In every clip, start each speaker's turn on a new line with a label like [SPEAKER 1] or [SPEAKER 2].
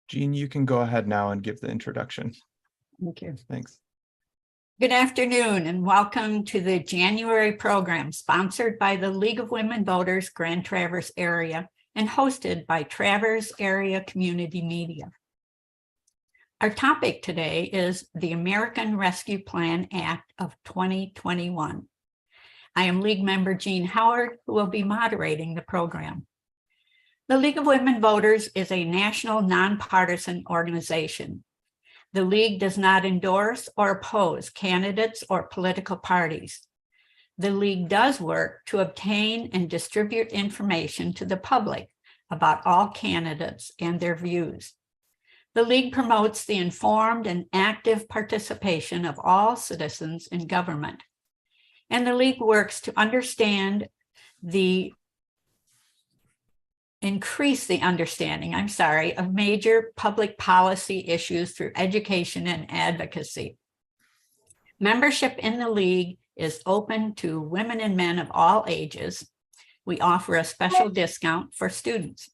[SPEAKER 1] Jean, you can go ahead now and give the introduction.
[SPEAKER 2] Thank you.
[SPEAKER 1] Thanks.
[SPEAKER 2] Good afternoon and welcome to the January program sponsored by the League of Women Voters Grand Traverse Area and hosted by Traverse Area Community Media. Our topic today is the American Rescue Plan Act of 2021. I am League member Jean Howard, who will be moderating the program. The League of Women Voters is a national nonpartisan organization. The League does not endorse or oppose candidates or political parties. The League does work to obtain and distribute information to the public about all candidates and their views. The League promotes the informed and active participation of all citizens in government. And the League works to increase the understanding of major public policy issues through education and advocacy. Membership in the League is open to women and men of all ages. We offer a special discount for students.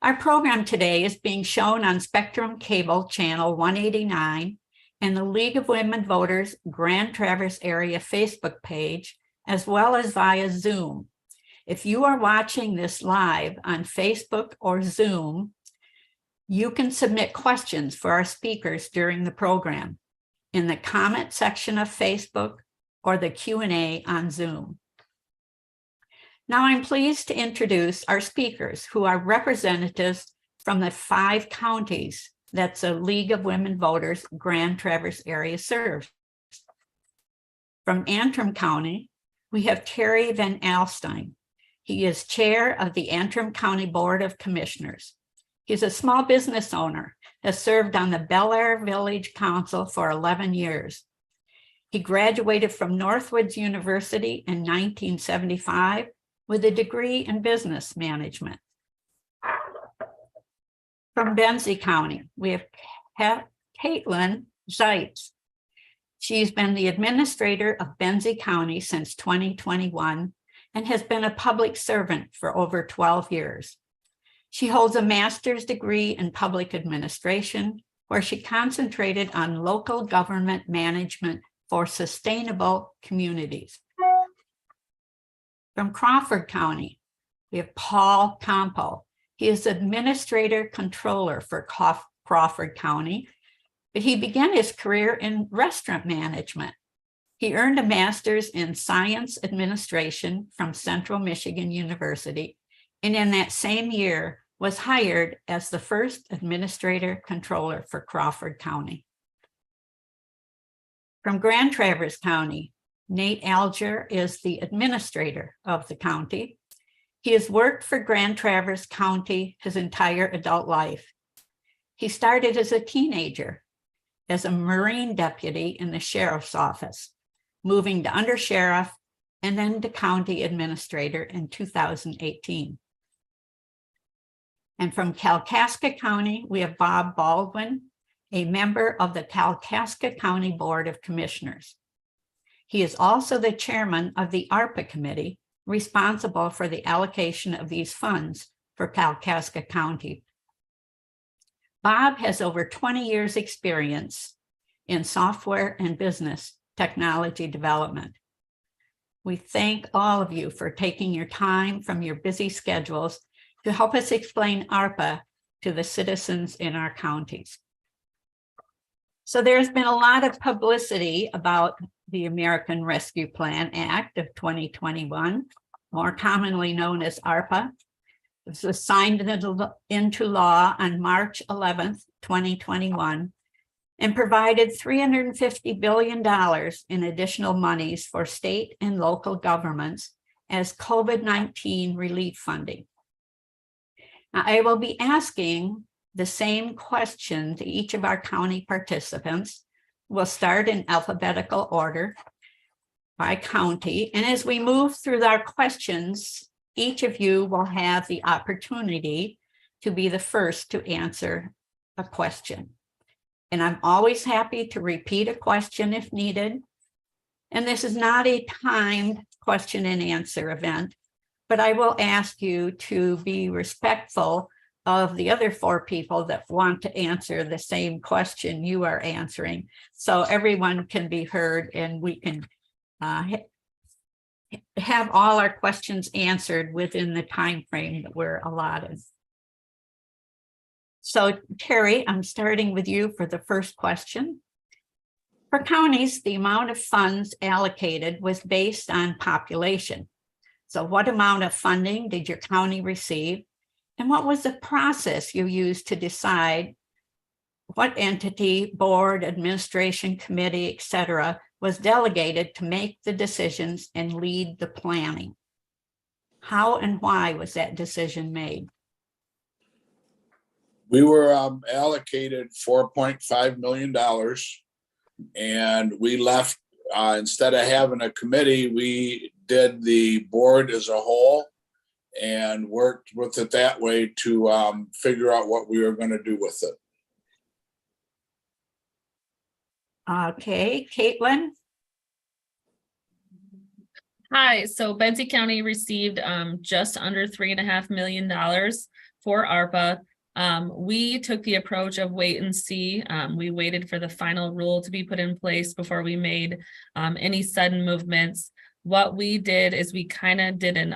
[SPEAKER 2] Our program today is being shown on Spectrum Cable Channel 189 and the League of Women Voters Grand Traverse Area Facebook page, as well as via Zoom. If you are watching this live on Facebook or Zoom, you can submit questions for our speakers during the program in the comment section of Facebook or the Q&A on Zoom. Now I'm pleased to introduce our speakers who are representatives from the 5 counties that the League of Women Voters Grand Traverse Area serves. From Antrim County, we have Terry Vanalstine. He is chair of the Antrim County Board of Commissioners. He's a small business owner, has served on the Bel Air Village Council for 11 years. He graduated from Northwoods University in 1975 with a degree in business management. From Benzie County, we have Katelyn Zeits. She's been the administrator of Benzie County since 2021 and has been a public servant for over 12 years. She holds a master's degree in public administration, where she concentrated on local government management for sustainable communities. From Crawford County, we have Paul Compo. He is administrator controller for Crawford County, but he began his career in restaurant management. He earned a master's in science administration from Central Michigan University, and in that same year was hired as the first administrator controller for Crawford County. From Grand Traverse County, Nate Alger is the administrator of the county. He has worked for Grand Traverse County his entire adult life. He started as a teenager as a Marine deputy in the sheriff's office, moving to undersheriff and then to county administrator in 2018. And from Kalkaska County, we have Bob Baldwin, a member of the Kalkaska County Board of Commissioners. He is also the chairman of the ARPA committee, responsible for the allocation of these funds for Kalkaska County. Bob has over 20 years experience in software and business technology development. We thank all of you for taking your time from your busy schedules to help us explain ARPA to the citizens in our counties. So there's been a lot of publicity about the American Rescue Plan Act of 2021, more commonly known as ARPA. It was signed into law on March 11th, 2021, and provided $350 billion in additional monies for state and local governments as COVID-19 relief funding. Now, I will be asking the same question to each of our county participants. We'll start in alphabetical order by county. And as we move through our questions, each of you will have the opportunity to be the first to answer a question. And I'm always happy to repeat a question if needed. And this is not a timed question and answer event, but I will ask you to be respectful of the other 4 people that want to answer the same question you are answering, so everyone can be heard and we can have all our questions answered within the time frame that we're allotted. So Terry, I'm starting with you for the first question. For counties, the amount of funds allocated was based on population. So what amount of funding did your county receive? And what was the process you used to decide what entity, board, administration, committee, etc., was delegated to make the decisions and lead the planning? How and why was that decision made?
[SPEAKER 3] We were allocated $4.5 million, and we left, instead of having a committee, we did the board as a whole and worked with it that way to figure out what we were going to do with it.
[SPEAKER 2] Okay, Katelyn.
[SPEAKER 4] Hi, so Benzie County received just under $3.5 million for ARPA. We took the approach of wait and see. We waited for the final rule to be put in place before we made any sudden movements. What we did is we kind of did an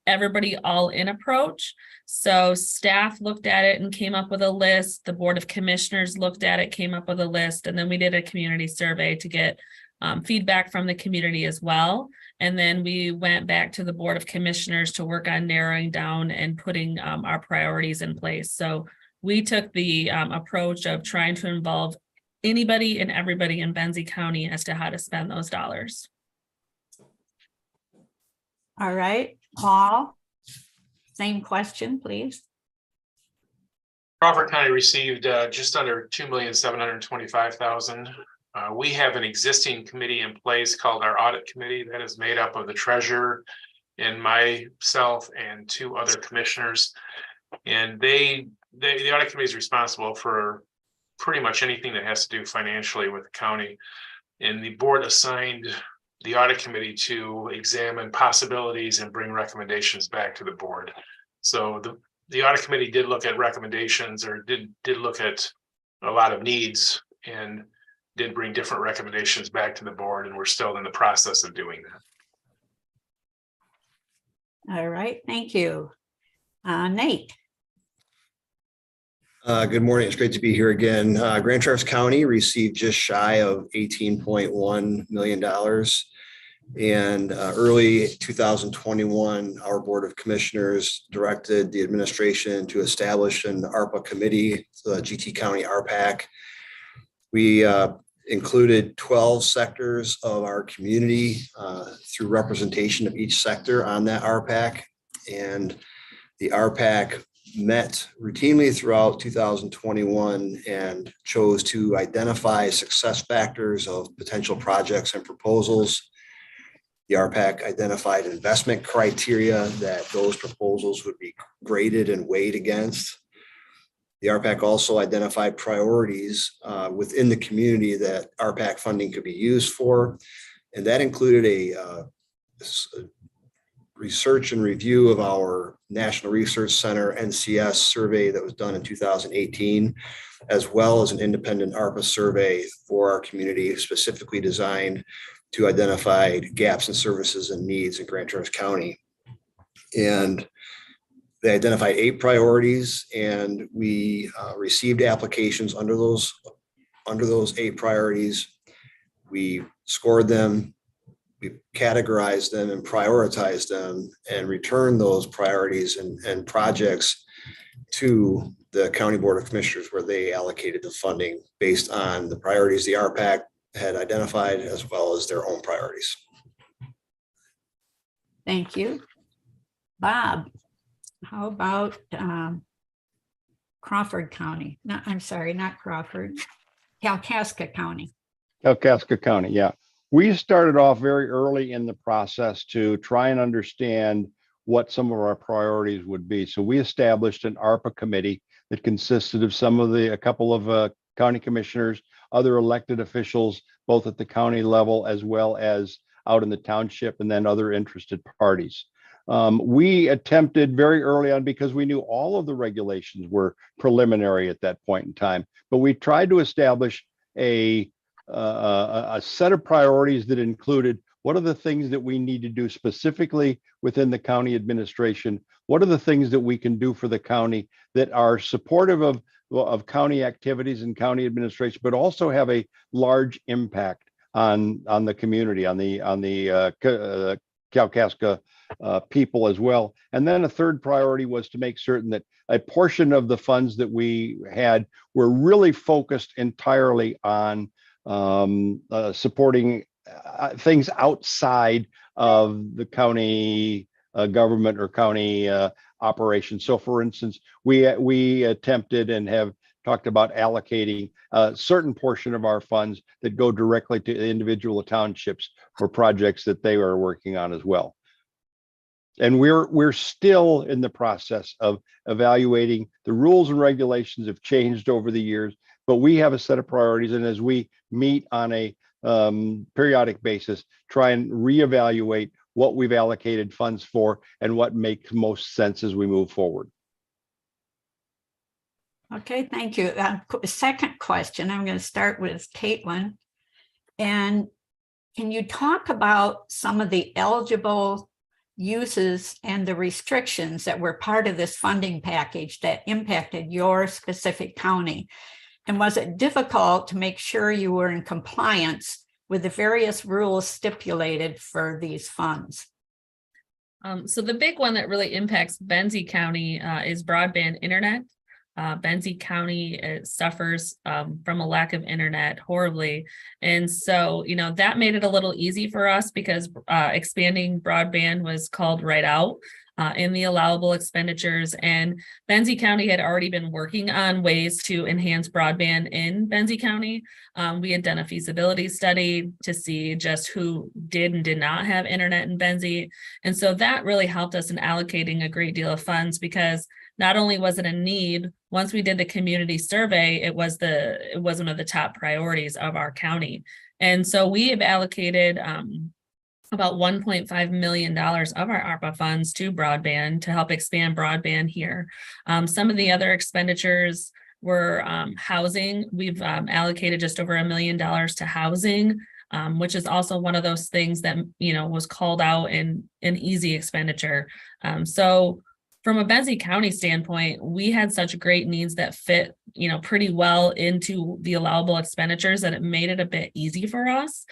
[SPEAKER 4] everybody all in approach. So staff looked at it and came up with a list. The Board of Commissioners looked at it, came up with a list, and then we did a community survey to get feedback from the community as well. And then we went back to the Board of Commissioners to work on narrowing down and putting our priorities in place. So we took the approach of trying to involve anybody and everybody in Benzie County as to how to spend those dollars.
[SPEAKER 2] All right, Paul, same question, please.
[SPEAKER 5] Crawford County received just under $2,725,000. We have an existing committee in place called our audit committee that is made up of the treasurer and myself and 2 other commissioners. And the audit committee is responsible for pretty much anything that has to do financially with the county. And the board assigned the audit committee to examine possibilities and bring recommendations back to the board. So the audit committee did look at recommendations, or did look at a lot of needs, and did bring different recommendations back to the board, and we're still in the process of doing that.
[SPEAKER 2] All right, thank you. Nate.
[SPEAKER 6] Good morning. It's great to be here again. Grand Traverse County received just shy of $18.1 million. And early 2021, our Board of Commissioners directed the administration to establish an ARPA committee, the GT County ARPAC. We included 12 sectors of our community through representation of each sector on that ARPAC. And the ARPAC met routinely throughout 2021 and chose to identify success factors of potential projects and proposals. The ARPAC identified investment criteria that those proposals would be graded and weighed against. The ARPAC also identified priorities within the community that ARPAC funding could be used for. And that included a research and review of our National Research Center NCS survey that was done in 2018, as well as an independent ARPA survey for our community, specifically designed to identify gaps in services and needs in Grand Traverse County. And they identified 8 priorities, and we received applications under those 8 priorities. We scored them, we categorized them and prioritized them, and returned those priorities and projects to the County Board of Commissioners, where they allocated the funding based on the priorities the ARPAC had identified, as well as their own priorities.
[SPEAKER 2] Thank you. Bob, how about Crawford County? No, I'm sorry, not Crawford, Kalkaska County.
[SPEAKER 7] Kalkaska County, yeah. We started off very early in the process to try and understand what some of our priorities would be. So we established an ARPA committee that consisted of a couple of county commissioners, other elected officials, both at the county level as well as out in the township, and then other interested parties. We attempted very early on, because we knew all of the regulations were preliminary at that point in time, but we tried to establish a set of priorities that included what are the things that we need to do specifically within the county administration? What are the things that we can do for the county that are supportive of county activities and county administration, but also have a large impact on the community, on the Kalkaska people as well. And then a third priority was to make certain that a portion of the funds that we had were really focused entirely on supporting things outside of the county government or county operations. So for instance, we attempted and have talked about allocating a certain portion of our funds that go directly to individual townships for projects that they are working on as well. And we're still in the process of evaluating. The rules and regulations have changed over the years, but we have a set of priorities. And as we meet on a periodic basis, try and reevaluate what we've allocated funds for and what makes most sense as we move forward.
[SPEAKER 2] Okay, thank you. Second question, I'm going to start with Katelyn. And can you talk about some of the eligible uses and the restrictions that were part of this funding package that impacted your specific county? And was it difficult to make sure you were in compliance with the various rules stipulated for these funds?
[SPEAKER 4] So the big one that really impacts Benzie County is broadband internet. Benzie County suffers from a lack of internet horribly. And so, that made it a little easy for us because expanding broadband was called right out in the allowable expenditures. And Benzie County had already been working on ways to enhance broadband in Benzie County. We had done a feasibility study to see just who did and did not have internet in Benzie. And so that really helped us in allocating a great deal of funds, because not only was it a need, once we did the community survey, it was one of the top priorities of our county. And so we have allocated about $1.5 million of our ARPA funds to broadband to help expand broadband here. Some of the other expenditures were housing. We've allocated just over $1 million to housing, which is also one of those things that, was called out in an easy expenditure. So from a Benzie County standpoint, we had such great needs that fit, pretty well into the allowable expenditures that it made it a bit easy for us,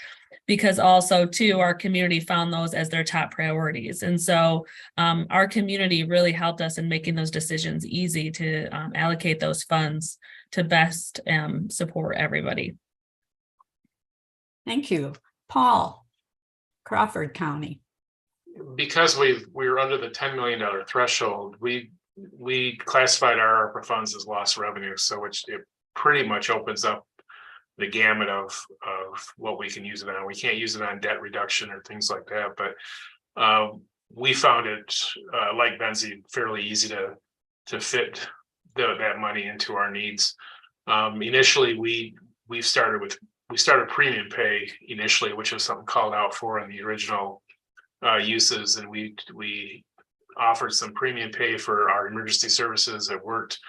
[SPEAKER 4] because also too, our community found those as their top priorities. And so our community really helped us in making those decisions easy to allocate those funds to best support everybody.
[SPEAKER 2] Thank you. Paul, Crawford County.
[SPEAKER 5] Because we were under the $10 million threshold, we classified our ARPA funds as lost revenue. So it pretty much opens up the gamut of what we can use it on. We can't use it on debt reduction or things like that, but we found it, like Benzie, fairly easy to fit that money into our needs. Initially, we started premium pay initially, which was something called out for in the original uses, and we offered some premium pay for our emergency services that worked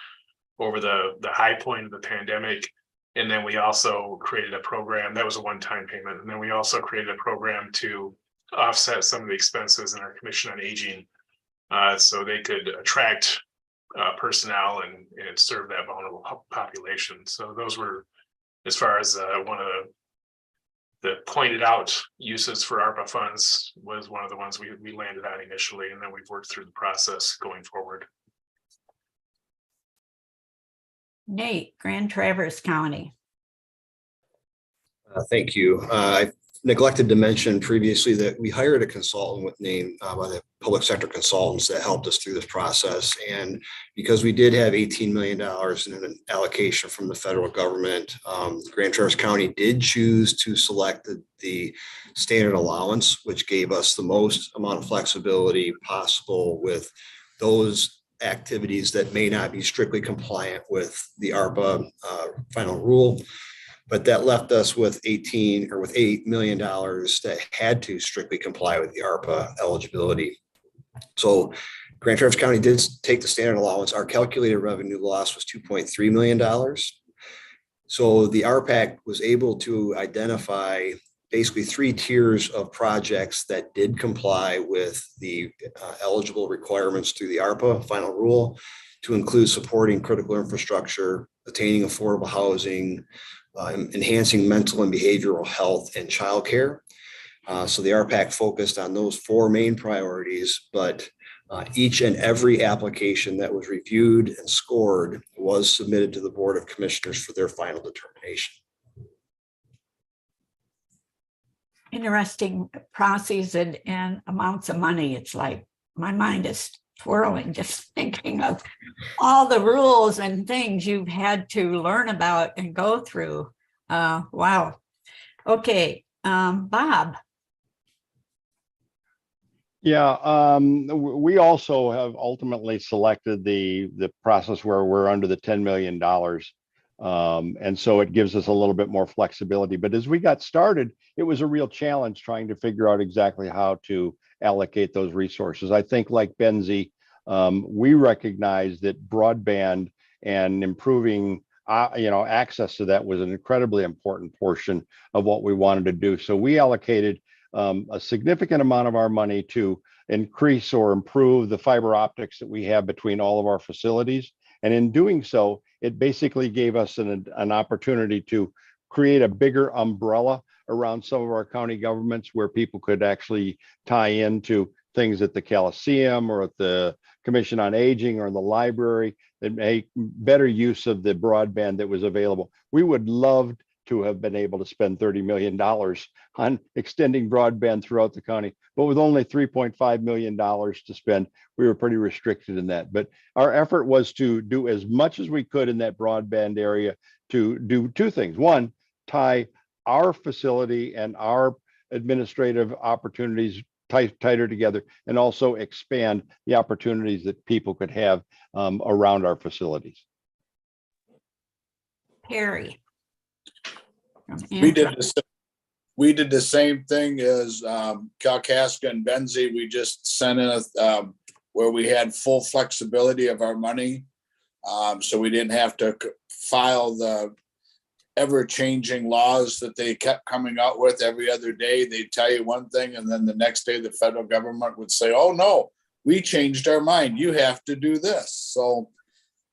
[SPEAKER 5] over the high point of the pandemic. And then we also created a program that was a one-time payment. And then we also created a program to offset some of the expenses in our Commission on Aging, so they could attract personnel and serve that vulnerable population. So those were, as far as one of the pointed out uses for ARPA funds, was one of the ones we landed on initially, and then we've worked through the process going forward.
[SPEAKER 2] Nate, Grand Traverse County.
[SPEAKER 6] Thank you. I neglected to mention previously that we hired a consultant named by the public sector consultants that helped us through this process. And because we did have $18 million in an allocation from the federal government, Grand Traverse County did choose to select the standard allowance, which gave us the most amount of flexibility possible with those activities that may not be strictly compliant with the ARPA final rule. But that left us with $8 million that had to strictly comply with the ARPA eligibility. So Grand Traverse County did take the standard allowance. Our calculated revenue loss was $2.3 million. So the RPAC was able to identify basically 3 tiers of projects that did comply with the eligible requirements through the ARPA final rule, to include supporting critical infrastructure, attaining affordable housing, enhancing mental and behavioral health, and childcare. So the RPAC focused on those 4 main priorities, but each and every application that was reviewed and scored was submitted to the Board of Commissioners for their final determination.
[SPEAKER 2] Interesting process and amounts of money. It's like my mind is twirling just thinking of all the rules and things you've had to learn about and go through. Wow. Okay, Bob.
[SPEAKER 7] Yeah, we also have ultimately selected the process where we're under the $10 million. And so it gives us a little bit more flexibility. But as we got started, it was a real challenge trying to figure out exactly how to allocate those resources. I think, like Benzie, we recognize that broadband and improving access to that was an incredibly important portion of what we wanted to do. So we allocated a significant amount of our money to increase or improve the fiber optics that we have between all of our facilities. And in doing so, it basically gave us an opportunity to create a bigger umbrella around some of our county governments where people could actually tie into things at the Coliseum or at the Commission on Aging or in the library that make better use of the broadband that was available. We would love to have been able to spend $30 million on extending broadband throughout the county, but with only $3.5 million to spend, we were pretty restricted in that. But our effort was to do as much as we could in that broadband area to do 2 things. One, tie our facility and our administrative opportunities tighter together, and also expand the opportunities that people could have around our facilities.
[SPEAKER 2] Perry.
[SPEAKER 3] We did the same thing as Kalkaska and Benzie. We just sent in where we had full flexibility of our money. So we didn't have to file the ever-changing laws that they kept coming out with every other day. They tell you one thing, and then the next day the federal government would say, oh no, we changed our mind. You have to do this. So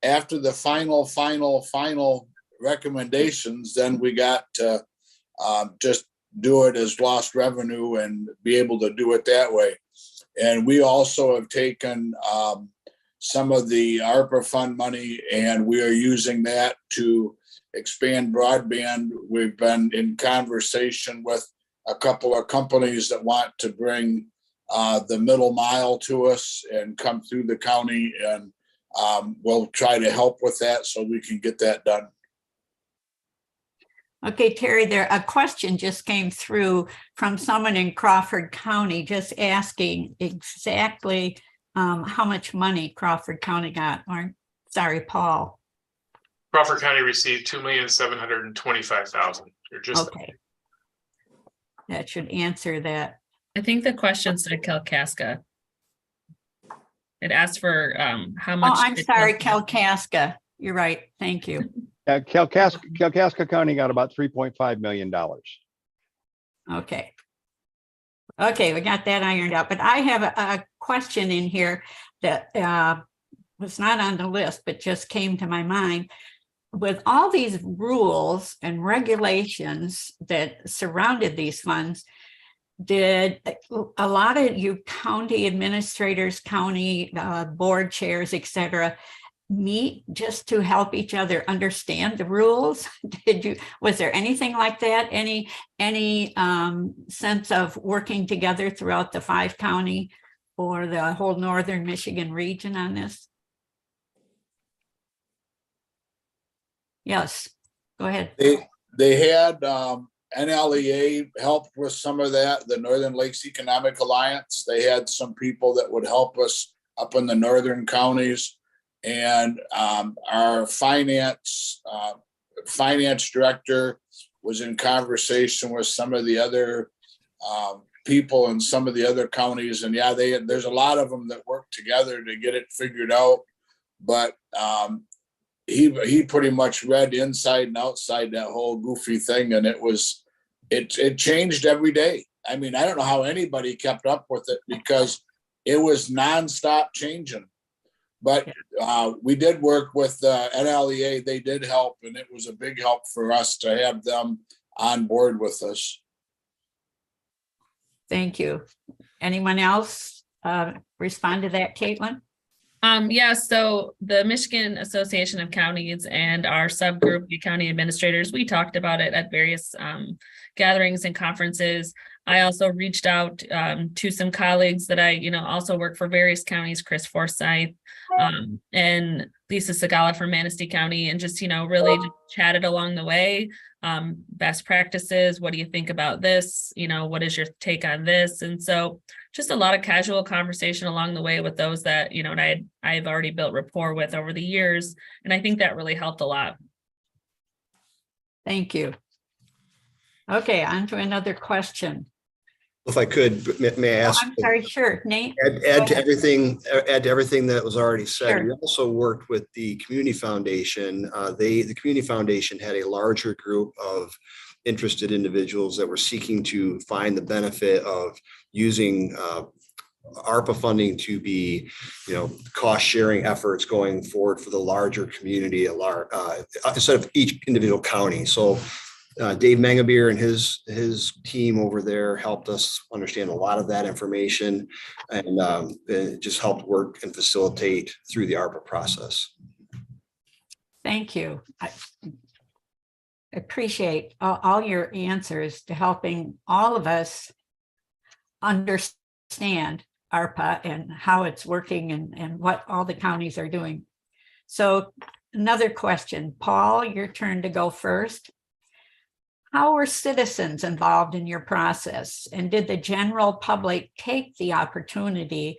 [SPEAKER 3] after the final recommendations, then we got to just do it as lost revenue and be able to do it that way. And we also have taken some of the ARPA fund money, and we are using that to expand broadband. We've been in conversation with a couple of companies that want to bring the middle mile to us and come through the county, and we'll try to help with that so we can get that done.
[SPEAKER 2] Okay, Terry, a question just came through from someone in Crawford County just asking exactly how much money Crawford County got. Or, sorry, Paul.
[SPEAKER 5] Crawford County received $2,725,000.
[SPEAKER 2] Okay. That should answer that.
[SPEAKER 4] I think the question said Kalkaska. It asked for how much.
[SPEAKER 2] Oh, I'm sorry, Kalkaska. You're right. Thank you.
[SPEAKER 7] Kalkaska County got about $3.5 million.
[SPEAKER 2] Okay. Okay, we got that ironed out. But I have a question in here that was not on the list, but just came to my mind. With all these rules and regulations that surrounded these funds, did a lot of you county administrators, county board chairs, etc., meet just to help each other understand the rules? Was there anything like that? Any sense of working together throughout the 5-county or the whole northern Michigan region on this? Yes, go ahead.
[SPEAKER 3] They had NLEA helped with some of that, the Northern Lakes Economic Alliance. They had some people that would help us up in the northern counties. And our finance director was in conversation with some of the other people in some of the other counties, and yeah, there's a lot of them that work together to get it figured out. But he pretty much read inside and outside that whole goofy thing, and it changed every day. I mean, I don't know how anybody kept up with it because it was nonstop changing. But we did work with NLEA. They did help, and it was a big help for us to have them on board with us.
[SPEAKER 2] Thank you. Anyone else respond to that, Katelyn?
[SPEAKER 4] Yeah, so the Michigan Association of Counties and our subgroup, the county administrators, we talked about it at various gatherings and conferences. I also reached out to some colleagues that I, also work for various counties, Chris Forsyth and Lisa Segala from Manistee County, and just, really just chatted along the way. Best practices. What do you think about this? What is your take on this? And so just a lot of casual conversation along the way with those that, I've already built rapport with over the years. And I think that really helped a lot.
[SPEAKER 2] Thank you. Okay, on to another question.
[SPEAKER 6] If I could, may I ask?
[SPEAKER 2] I'm sorry, sure, Nate.
[SPEAKER 6] Add to everything that was already said.
[SPEAKER 2] Sure.
[SPEAKER 6] We also worked with the Community Foundation. The Community Foundation had a larger group of interested individuals that were seeking to find the benefit of using ARPA funding to be, cost sharing efforts going forward for the larger community, instead of each individual county. So Dave Mengabeer and his team over there helped us understand a lot of that information, and it just helped work and facilitate through the ARPA process.
[SPEAKER 2] Thank you. I appreciate all your answers to helping all of us understand ARPA and how it's working and what all the counties are doing. So another question, Paul, your turn to go first. How were citizens involved in your process? And did the general public take the opportunity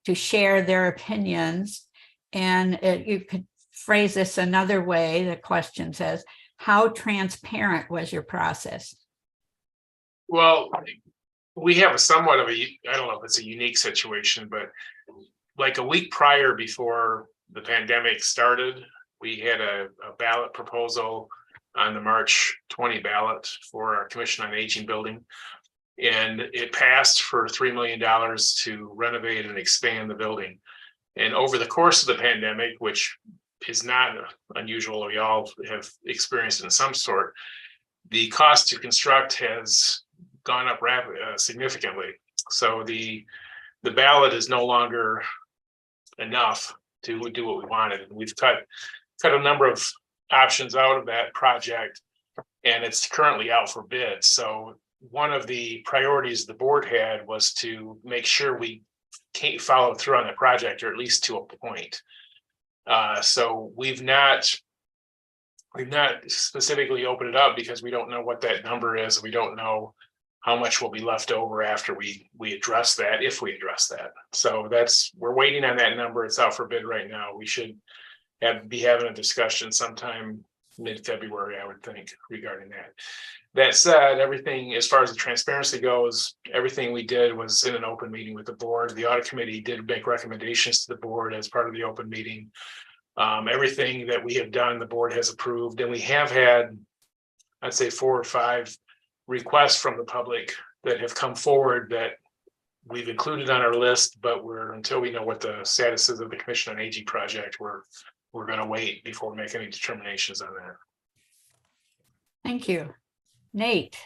[SPEAKER 2] to share their opinions? And you could phrase this another way. The question says, how transparent was your process?
[SPEAKER 5] Well, we have somewhat of I don't know if it's a unique situation, but like a week prior before the pandemic started, we had a ballot proposal on the March 20 ballot for our Commission on Aging building. And it passed for $3 million to renovate and expand the building. And over the course of the pandemic, which is not unusual, we all have experienced in some sort, the cost to construct has gone up significantly. So the ballot is no longer enough to do what we wanted. And we've cut a number of options out of that project, and it's currently out for bid. So one of the priorities the board had was to make sure we can't follow through on the project, or at least to a point. So we've not specifically opened it up because we don't know what that number is. We don't know how much will be left over after we address that, if we address that. So we're waiting on that number. It's out for bid right now. We should be having a discussion sometime mid-February, I would think, regarding that. That said, everything as far as the transparency goes, everything we did was in an open meeting with the board. The audit committee did make recommendations to the board as part of the open meeting. Everything that we have done, the board has approved, and we have had, I'd say, 4 or 5 requests from the public that have come forward that we've included on our list, but until we know what the status is of the Commission on Aging project, we're going to wait before we make any determinations on that.
[SPEAKER 2] Thank you. Nate,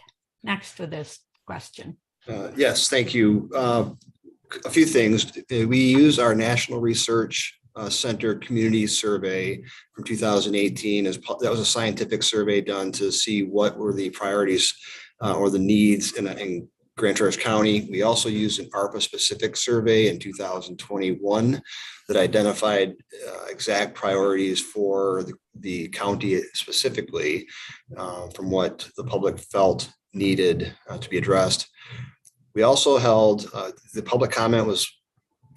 [SPEAKER 2] next for this question.
[SPEAKER 6] Yes, thank you. A few things. We use our National Research Center Community Survey from 2018. That was a scientific survey done to see what were the priorities or the needs in Grand Traverse County. We also used an ARPA specific survey in 2021 that identified exact priorities for the county specifically from what the public felt needed to be addressed. We also held, the public comment was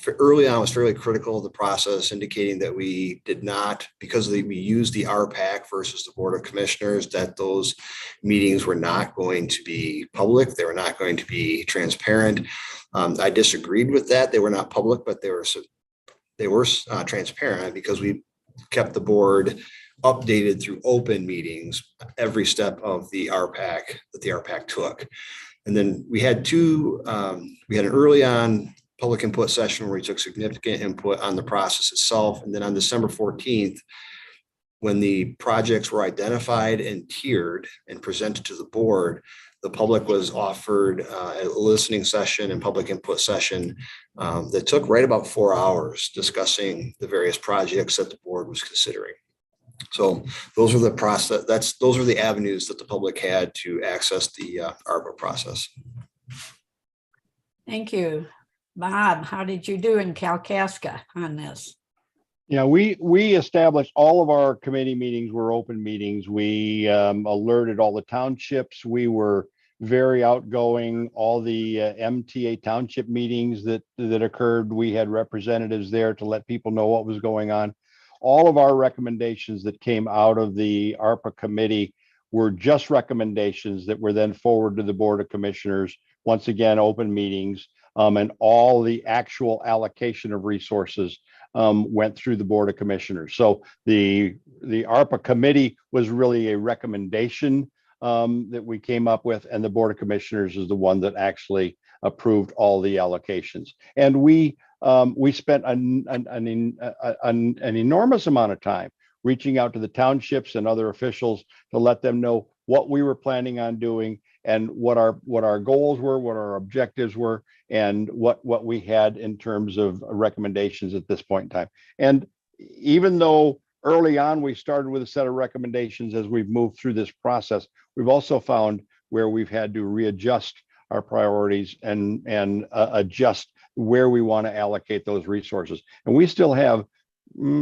[SPEAKER 6] early on was fairly critical of the process, indicating that we did not, because we used the RPAC versus the Board of Commissioners, that those meetings were not going to be public. They were not going to be transparent. I disagreed with that. They were not public, but they were transparent because we kept the board updated through open meetings every step of the RPAC that the RPAC took. And then we had we had an early on public input session where we took significant input on the process itself. And then on December 14th, when the projects were identified and tiered and presented to the board, the public was offered a listening session and public input session that took right about 4 hours discussing the various projects that the board was considering. So those are the process. Those are the avenues that the public had to access the ARPA process.
[SPEAKER 2] Thank you. Bob, how did you do in Kalkaska on this?
[SPEAKER 7] Yeah, we established all of our committee meetings were open meetings. We alerted all the townships. We were very outgoing. All the MTA township meetings that occurred, we had representatives there to let people know what was going on. All of our recommendations that came out of the ARPA committee were just recommendations that were then forwarded to the Board of Commissioners. Once again, open meetings, and all the actual allocation of resources went through the Board of Commissioners. So the ARPA committee was really a recommendation that we came up with, and the Board of Commissioners is the one that actually approved all the allocations. And we spent an enormous amount of time reaching out to the townships and other officials to let them know what we were planning on doing and what our goals were, what our objectives were, and what we had in terms of recommendations at this point in time. And even though early on we started with a set of recommendations, as we've moved through this process, we've also found where we've had to readjust our priorities and adjust where we want to allocate those resources. And we still have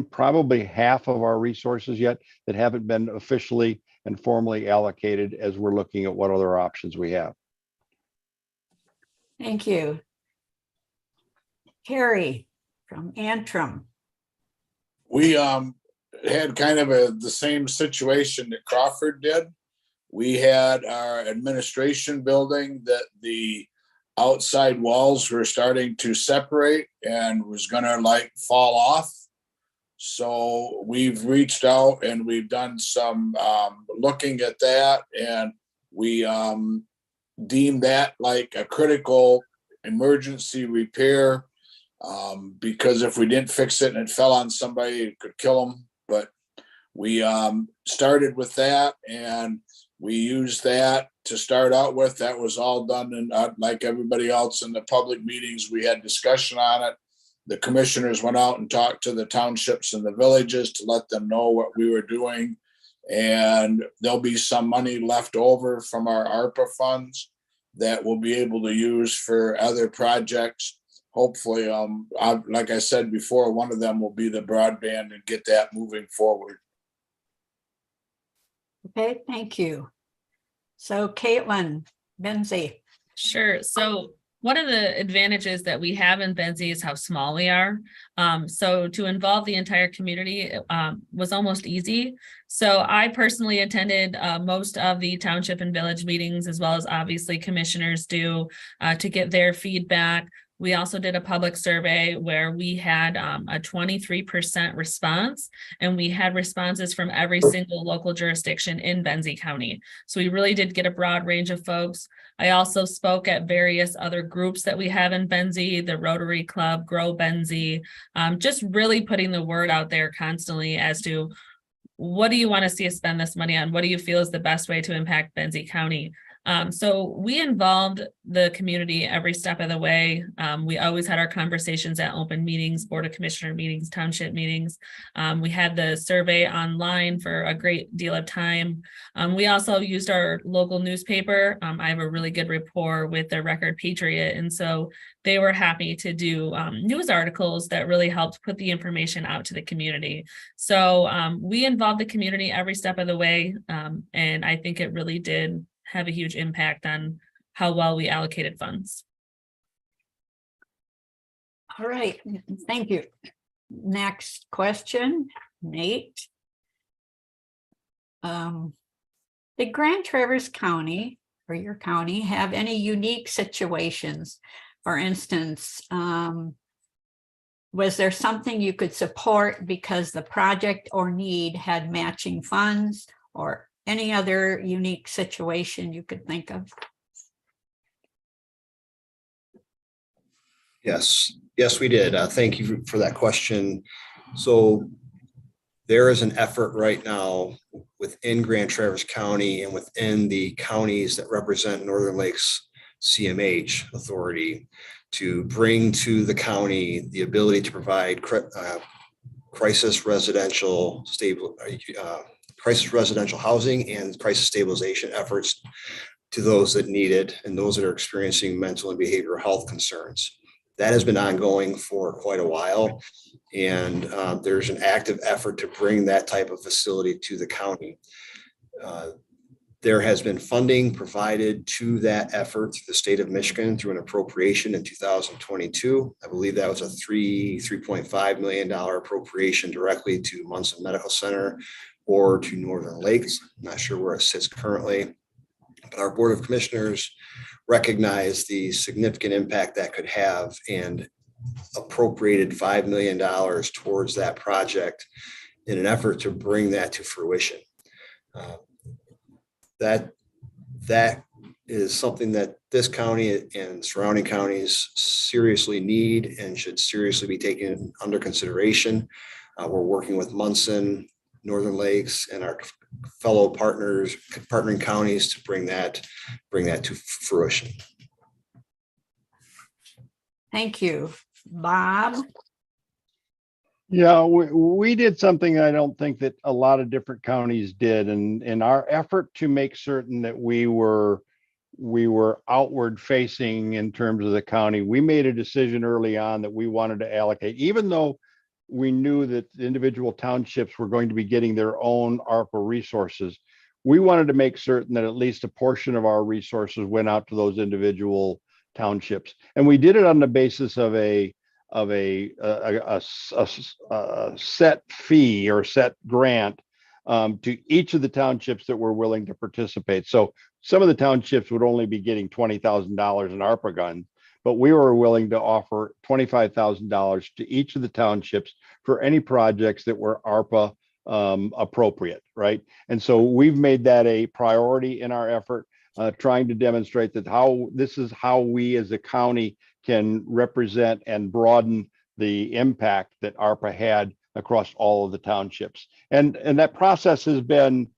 [SPEAKER 7] probably half of our resources yet that haven't been officially and formally allocated, as we're looking at what other options we have.
[SPEAKER 2] Thank you. Carrie from Antrim.
[SPEAKER 3] We had kind of the same situation that Crawford did. We had our administration building that the outside walls were starting to separate and was gonna like fall off. So we've reached out and we've done some looking at that, and we deemed that like a critical emergency repair, because if we didn't fix it and it fell on somebody, it could kill them. But we started with that, and we used that to start out with. That was all done, and like everybody else in the public meetings, we had discussion on it. The commissioners went out and talked to the townships and the villages to let them know what we were doing. And there'll be some money left over from our ARPA funds that we'll be able to use for other projects. Hopefully, like I said before, one of them will be the broadband and get that moving forward.
[SPEAKER 2] Okay, thank you. So Katelyn, Benzie.
[SPEAKER 4] Sure. So one of the advantages that we have in Benzie is how small we are. So to involve the entire community was almost easy. So I personally attended most of the township and village meetings, as well as obviously commissioners do, to get their feedback. We also did a public survey where we had a 23% response, and we had responses from every single local jurisdiction in Benzie County. So we really did get a broad range of folks. I also spoke at various other groups that we have in Benzie, the Rotary Club, Grow Benzie, just really putting the word out there constantly as to what do you want to see us spend this money on? What do you feel is the best way to impact Benzie County? So we involved the community every step of the way. We always had our conversations at open meetings, Board of Commissioner meetings, township meetings. We had the survey online for a great deal of time. We also used our local newspaper. I have a really good rapport with the Record Patriot, and so they were happy to do news articles that really helped put the information out to the community. So we involved the community every step of the way, and I think it really did have a huge impact on how well we allocated funds.
[SPEAKER 2] All right, thank you. Next question, Nate. Did Grand Traverse County or your county have any unique situations? For instance, was there something you could support because the project or need had matching funds, or any other unique situation you could think of?
[SPEAKER 6] Yes, yes, we did. Thank you for that question. So there is an effort right now within Grand Traverse County and within the counties that represent Northern Lakes CMH authority to bring to the county the ability to provide crisis residential housing and crisis stabilization efforts to those that need it and those that are experiencing mental and behavioral health concerns. That has been ongoing for quite a while, and there's an active effort to bring that type of facility to the county. There has been funding provided to that effort through the state of Michigan through an appropriation in 2022. I believe that was a $3.5 million appropriation directly to Munson Medical Center or to Northern Lakes. I'm not sure where it sits currently, but our Board of Commissioners recognize the significant impact that could have and appropriated $5 million towards that project in an effort to bring that to fruition. That is something that this county and surrounding counties seriously need and should seriously be taken under consideration. We're working with Munson, Northern Lakes, and our fellow partnering counties to bring that to fruition.
[SPEAKER 2] Thank you. Bob?
[SPEAKER 7] Yeah, we did something I don't think that a lot of different counties did. And in our effort to make certain that we were outward facing in terms of the county, we made a decision early on that we wanted to allocate, even though we knew that the individual townships were going to be getting their own ARPA resources. We wanted to make certain that at least a portion of our resources went out to those individual townships. And we did it on the basis of a set fee or set grant to each of the townships that were willing to participate. So some of the townships would only be getting $20,000 in ARPA funds, but we were willing to offer $25,000 to each of the townships for any projects that were ARPA appropriate, right? And so we've made that a priority in our effort, trying to demonstrate that this is how we as a county can represent and broaden the impact that ARPA had across all of the townships. And that process has been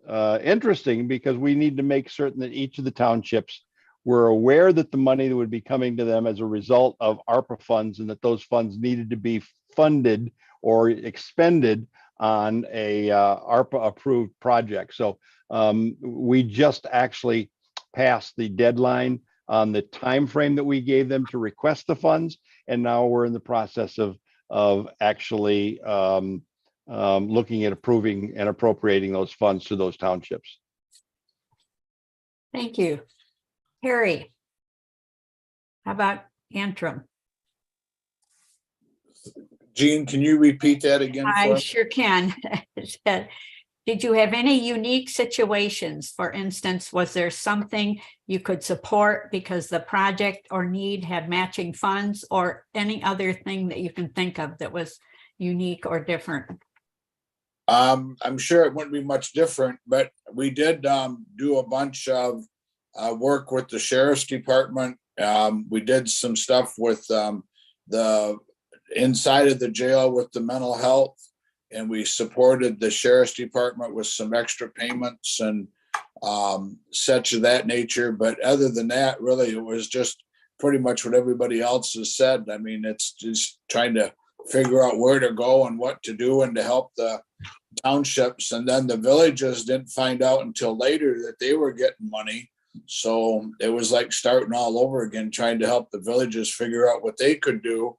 [SPEAKER 7] interesting because we need to make certain that each of the townships were aware that the money that would be coming to them as a result of ARPA funds and that those funds needed to be funded or expended on a ARPA approved project. So we just actually passed the deadline on the time frame that we gave them to request the funds, and now we're in the process of actually looking at approving and appropriating those funds to those townships.
[SPEAKER 2] Thank you. Harry, how about Antrim?
[SPEAKER 3] Jean, can you repeat that again?
[SPEAKER 2] I sure can. Did you have any unique situations? For instance, was there something you could support because the project or need had matching funds, or any other thing that you can think of that was unique or different?
[SPEAKER 3] I'm sure it wouldn't be much different, but we did do a bunch of work with the sheriff's department. We did some stuff with the inside of the jail with the mental health, and we supported the sheriff's department with some extra payments and such of that nature. But other than that, really, it was just pretty much what everybody else has said. I mean, it's just trying to figure out where to go and what to do and to help the townships. And then the villages didn't find out until later that they were getting money. So it was like starting all over again, trying to help the villages figure out what they could do.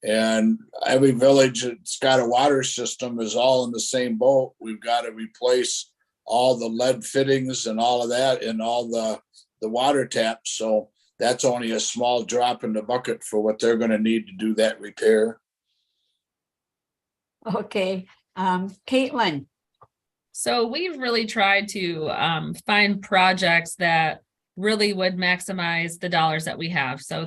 [SPEAKER 3] And every village that's got a water system is all in the same boat. We've got to replace all the lead fittings and all of that in all the water taps. So that's only a small drop in the bucket for what they're gonna need to do that repair.
[SPEAKER 2] Okay, Katelyn,
[SPEAKER 4] So we've really tried to find projects that really would maximize the dollars that we have. So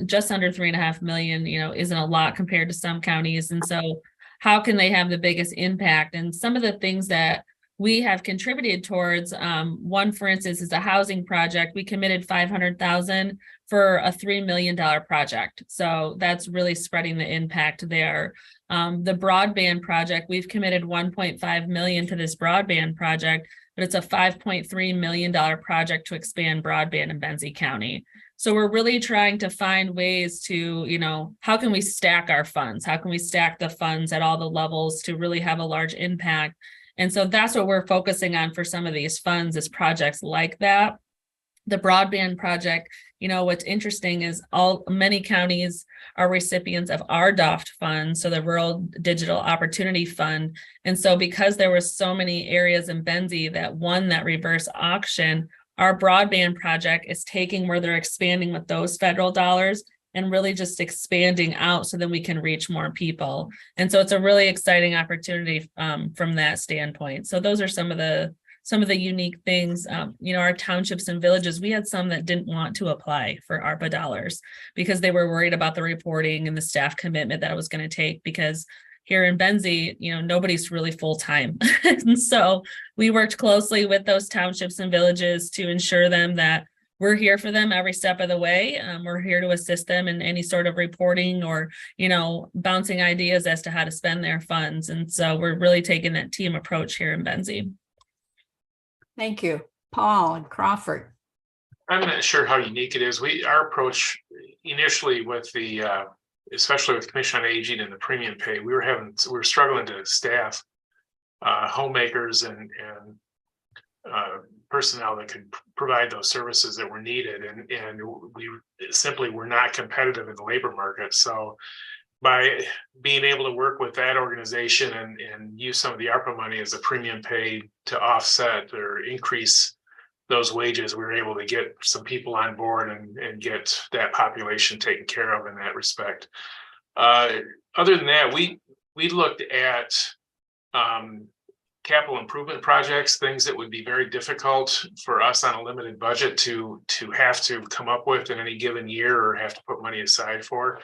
[SPEAKER 4] just under 3.5 million, isn't a lot compared to some counties. And so how can they have the biggest impact? And some of the things that we have contributed towards, one, for instance, is a housing project. We committed 500,000 for a $3 million project. So that's really spreading the impact there. The broadband project, we've committed 1.5 million to this broadband project, but it's a $5.3 million project to expand broadband in Benzie County. So we're really trying to find ways to, how can we stack our funds? How can we stack the funds at all the levels to really have a large impact? And so that's what we're focusing on for some of these funds, is projects like that. The broadband project, what's interesting is many counties are recipients of RDOF funds, so the Rural Digital Opportunity Fund. And so because there were so many areas in Benzie that won that reverse auction, our broadband project is taking where they're expanding with those federal dollars and really just expanding out so then we can reach more people. And so it's a really exciting opportunity from that standpoint. So those are some of the unique things. Our townships and villages, we had some that didn't want to apply for ARPA dollars because they were worried about the reporting and the staff commitment that it was going to take, because here in Benzie, nobody's really full-time. And so we worked closely with those townships and villages to ensure them that we're here for them every step of the way. We're here to assist them in any sort of reporting or, bouncing ideas as to how to spend their funds. And so we're really taking that team approach here in Benzie.
[SPEAKER 2] thank you. Paul and Crawford.
[SPEAKER 5] I'm not sure how unique it is. Our approach initially with especially with Commission on Aging and the premium pay, we were struggling to staff homemakers and personnel that could provide those services that were needed, and we simply were not competitive in the labor market. So by being able to work with that organization and use some of the ARPA money as a premium pay to offset or increase those wages, we were able to get some people on board and get that population taken care of in that respect. Other than that, we looked at capital improvement projects, things that would be very difficult for us on a limited budget to have to come up with in any given year or have to put money aside for.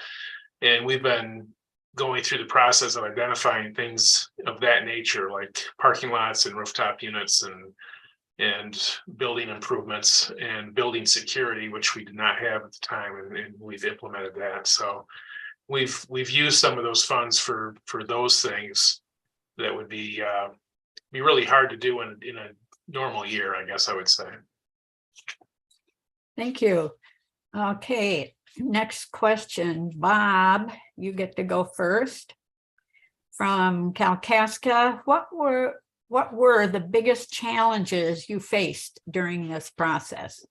[SPEAKER 5] And we've been going through the process of identifying things of that nature, like parking lots and rooftop units and building improvements and building security, which we did not have at the time, and we've implemented that. So we've used some of those funds for those things that would be really hard to do in a normal year, I guess I would say.
[SPEAKER 2] Thank you. Okay, next question. Bob, you get to go first. From Kalkaska, what were the biggest challenges you faced during this process?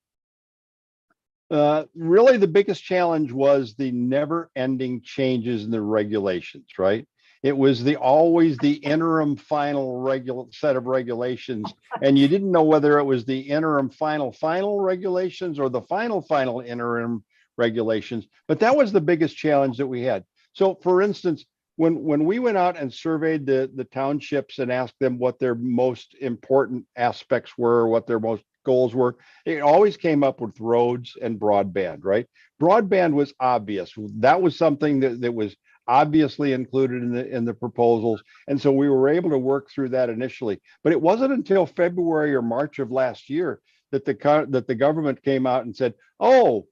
[SPEAKER 7] Really, the biggest challenge was the never-ending changes in the regulations, right? It was always the interim final set of regulations, and you didn't know whether it was the interim final regulations or the final interim regulations. But that was the biggest challenge that we had. So, for instance, when we went out and surveyed the townships and asked them what their most important aspects were, what their most goals were, it always came up with roads and broadband, right? Broadband was obvious. That was something that was obviously included in the proposals. And so we were able to work through that initially. But it wasn't until February or March of last year that the government came out and said, oh,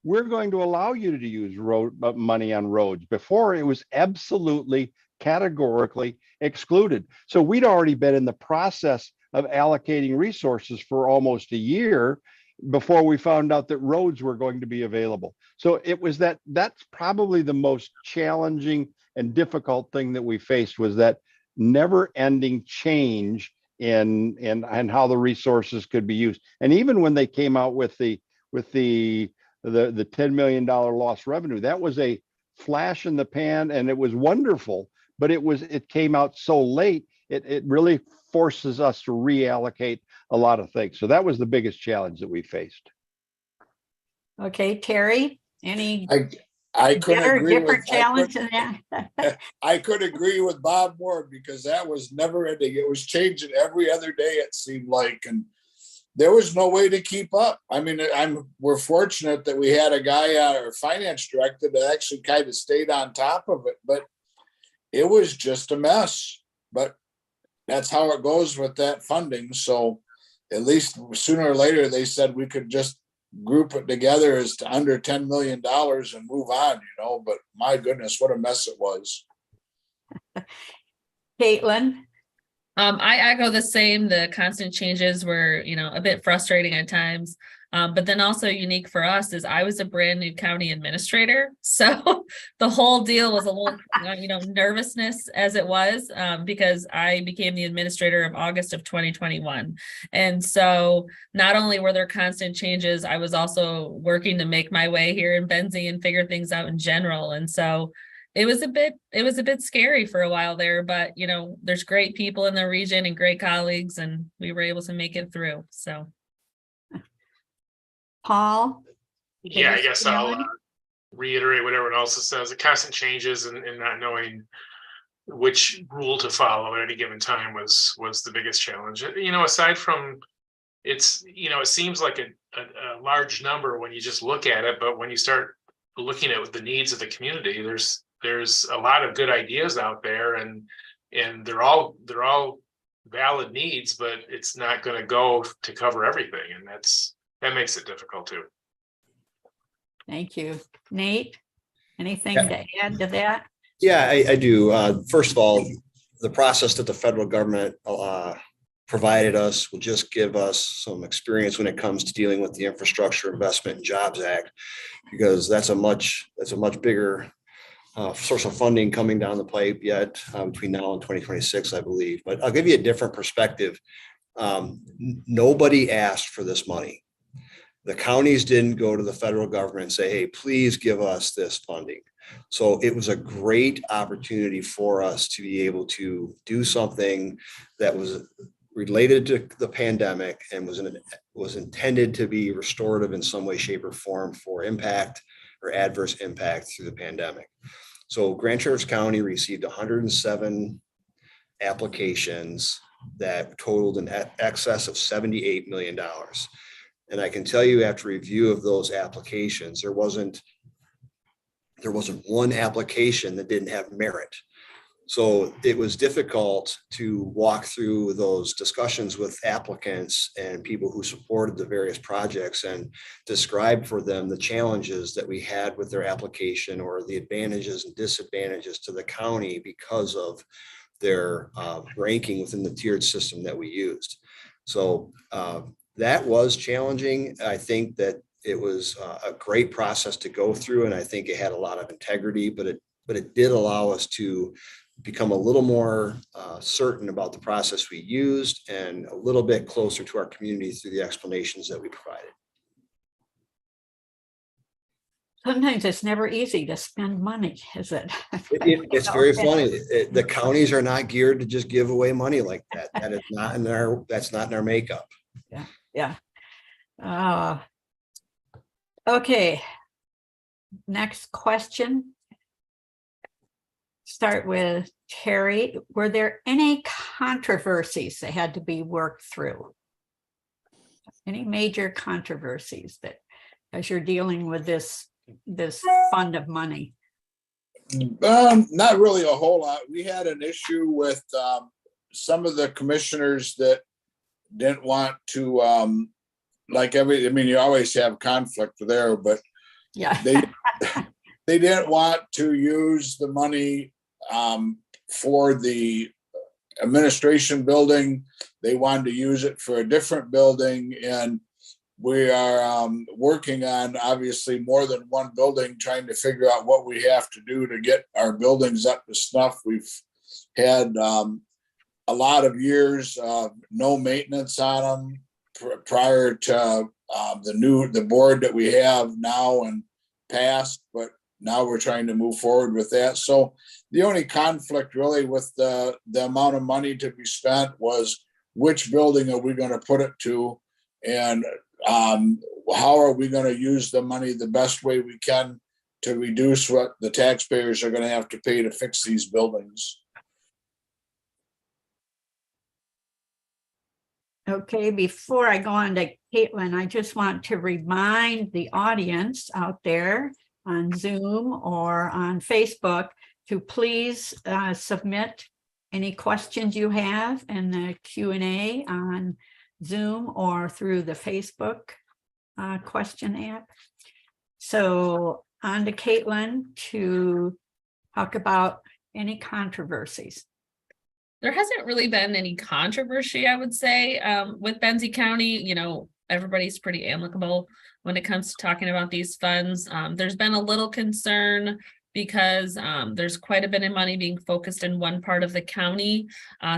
[SPEAKER 7] we're going to allow you to use road money on roads. Before, it was absolutely categorically excluded. So we'd already been in the process of allocating resources for almost a year before we found out that roads were going to be available. So it was that's probably the most challenging and difficult thing that we faced, was that never-ending change in how the resources could be used. And even when they came out with the $10 million lost revenue, that was a flash in the pan, and it was wonderful, but it came out so late, it really forces us to reallocate a lot of things. So that was the biggest challenge that we faced.
[SPEAKER 2] Okay, Terry, any
[SPEAKER 3] I could
[SPEAKER 2] better,
[SPEAKER 3] agree
[SPEAKER 2] different
[SPEAKER 3] with,
[SPEAKER 2] challenge than that?
[SPEAKER 3] I could agree with Bob more because that was never ending. It was changing every other day, it seemed like, and there was no way to keep up. I mean, we're fortunate that we had a guy, our finance director, that actually kind of stayed on top of it, but it was just a mess. But that's how it goes with that funding. So at least sooner or later, they said we could just group it together as to under $10 million and move on, but my goodness, what a mess it was.
[SPEAKER 2] Katelyn,
[SPEAKER 4] I echo the same. The constant changes were, a bit frustrating at times. But then also unique for us is I was a brand new county administrator. So the whole deal was a little, nervousness as it was, because I became the administrator of August of 2021. And so not only were there constant changes, I was also working to make my way here in Benzie and figure things out in general. And so it was a bit scary for a while there, but there's great people in the region and great colleagues, and we were able to make it through. So.
[SPEAKER 2] Paul?
[SPEAKER 5] Yeah, I guess I'll
[SPEAKER 2] challenge?
[SPEAKER 5] reiterate what everyone else says. The constant changes and not knowing which rule to follow at any given time was the biggest challenge. Aside from it seems like a large number when you just look at it, but when you start looking at the needs of the community, there's a lot of good ideas out there, and they're all valid needs, but it's not going to go to cover everything, and that makes it difficult too.
[SPEAKER 2] Thank you. Nate, anything
[SPEAKER 6] Yeah.
[SPEAKER 2] to add to that?
[SPEAKER 6] Yeah, I do. First of all, the process that the federal government provided us will just give us some experience when it comes to dealing with the Infrastructure Investment and Jobs Act, because that's a much bigger source of funding coming down the pipe yet between now and 2026, I believe. But I'll give you a different perspective. Nobody asked for this money. The counties didn't go to the federal government and say, hey, please give us this funding. So it was a great opportunity for us to be able to do something that was related to the pandemic and was intended to be restorative in some way, shape, or form for impact or adverse impact through the pandemic. So Grand Traverse County received 107 applications that totaled in excess of $78 million. And I can tell you, after review of those applications, there wasn't one application that didn't have merit. So it was difficult to walk through those discussions with applicants and people who supported the various projects and describe for them the challenges that we had with their application or the advantages and disadvantages to the county because of their ranking within the tiered system that we used. So that was challenging. I think that it was a great process to go through, and I think it had a lot of integrity, but it did allow us to become a little more certain about the process we used and a little bit closer to our community through the explanations that we provided.
[SPEAKER 2] Sometimes it's never easy to spend money, is it?
[SPEAKER 6] It's very funny. The counties are not geared to just give away money like that. That's not in our makeup.
[SPEAKER 2] Yeah. Okay. Next question. Start with Terry. Were there any controversies that had to be worked through? Any major controversies that, as you're dealing with this fund of money?
[SPEAKER 3] Not really a whole lot. We had an issue with some of the commissioners that didn't want to you always have conflict there, but
[SPEAKER 2] Yeah.
[SPEAKER 3] they didn't want to use the money for the administration building. They wanted to use it for a different building, and we are working on obviously more than one building, trying to figure out what we have to do to get our buildings up to snuff. We've had a lot of years of no maintenance on them prior to the board that we have now and past, but now we're trying to move forward with that. So the only conflict really with the amount of money to be spent was which building are we going to put it to? And how are we going to use the money the best way we can to reduce what the taxpayers are going to have to pay to fix these buildings?
[SPEAKER 2] Okay, before I go on to Katelyn, I just want to remind the audience out there on Zoom or on Facebook to please submit any questions you have in the Q&A on Zoom or through the Facebook question app. So on to Katelyn to talk about any controversies.
[SPEAKER 4] There hasn't really been any controversy, I would say, with Benzie County. You know, everybody's pretty amicable when it comes to talking about these funds. There's been a little concern because there's quite a bit of money being focused in one part of the county,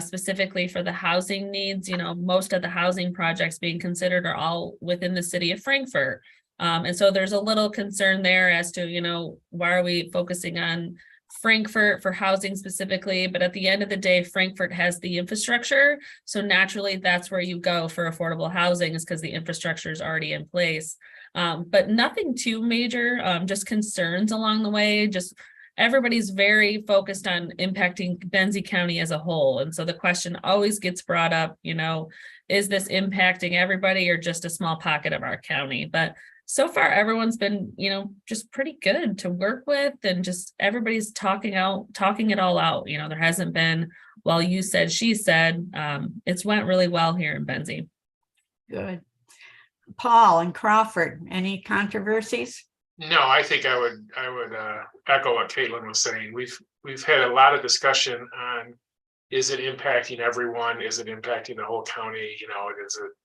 [SPEAKER 4] specifically for the housing needs. You know, most of the housing projects being considered are all within the city of Frankfort. And so there's a little concern there as to, you know, why are we focusing on Frankfort for housing specifically? But at the end of the day, Frankfort has the infrastructure. So naturally, that's where you go for affordable housing, is because the infrastructure is already in place. But nothing too major, just concerns along the way. Just everybody's very focused on impacting Benzie County as a whole. And so the question always gets brought up, you know, is this impacting everybody or just a small pocket of our county? But so far, everyone's been, you know, just pretty good to work with, and just everybody's talking it all out. You know, there hasn't been, well, you said, she said. It's went really well here in Benzie.
[SPEAKER 2] Good. Paul and Crawford, any controversies?
[SPEAKER 5] No, I think I would echo what Katelyn was saying. We've had a lot of discussion on, is it impacting everyone? Is it impacting the whole county? You know,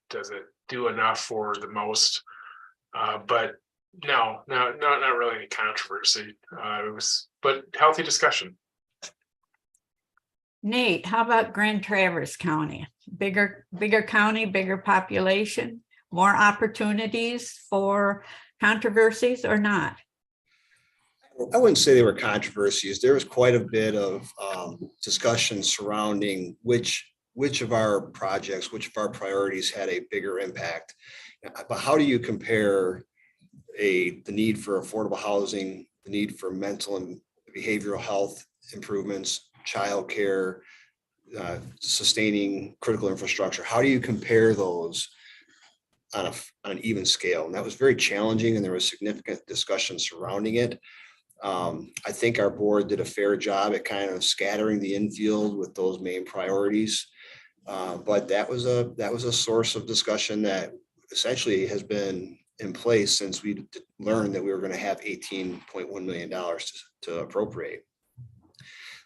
[SPEAKER 5] does it do enough for the most? But no, not really any controversy. But healthy discussion.
[SPEAKER 2] Nate, how about Grand Traverse County? Bigger county, bigger population, more opportunities for controversies or not?
[SPEAKER 6] I wouldn't say they were controversies. There was quite a bit of discussion surrounding which of our projects, which of our priorities had a bigger impact. But how do you compare the need for affordable housing, the need for mental and behavioral health improvements, childcare, sustaining critical infrastructure? How do you compare those on an even scale? And that was very challenging, and there was significant discussion surrounding it. I think our board did a fair job at kind of scattering the infield with those main priorities. But that was a source of discussion that essentially has been in place since we learned that we were going to have $18.1 million to appropriate.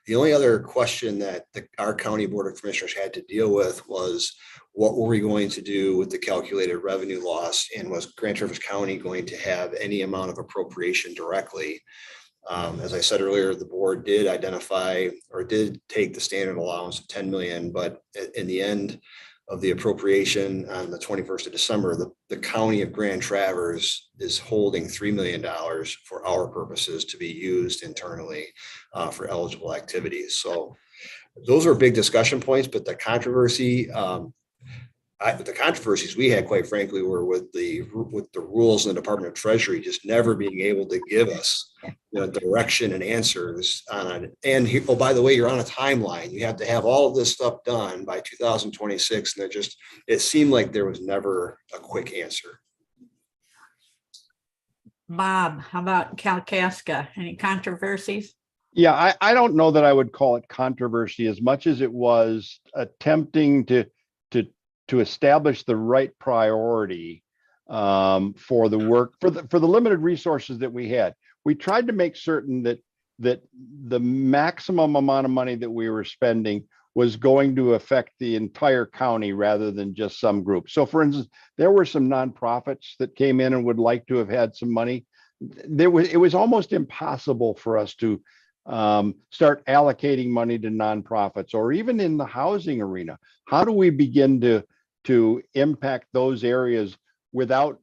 [SPEAKER 6] The only other question that our county board of commissioners had to deal with was, what were we going to do with the calculated revenue loss, and was Grand Traverse County going to have any amount of appropriation directly? As I said earlier, the board did identify, or did take, the standard allowance of 10 million, but in the end of the appropriation on the 21st of December, the county of Grand Traverse is holding $3 million for our purposes to be used internally for eligible activities. So those are big discussion points, but the controversies we had, quite frankly, were with the rules in the Department of Treasury just never being able to give us, you know, direction and answers on it. And oh, by the way, you're on a timeline. You have to have all of this stuff done by 2026. And it seemed like there was never a quick answer.
[SPEAKER 2] Bob, how about Kalkaska? Any controversies?
[SPEAKER 7] Yeah, I don't know that I would call it controversy as much as it was attempting to establish the right priority for the work, for the limited resources that we had. We tried to make certain that the maximum amount of money that we were spending was going to affect the entire county rather than just some group. So for instance, there were some nonprofits that came in and would like to have had some money. It was almost impossible for us to start allocating money to nonprofits, or even in the housing arena. How do we begin to impact those areas without,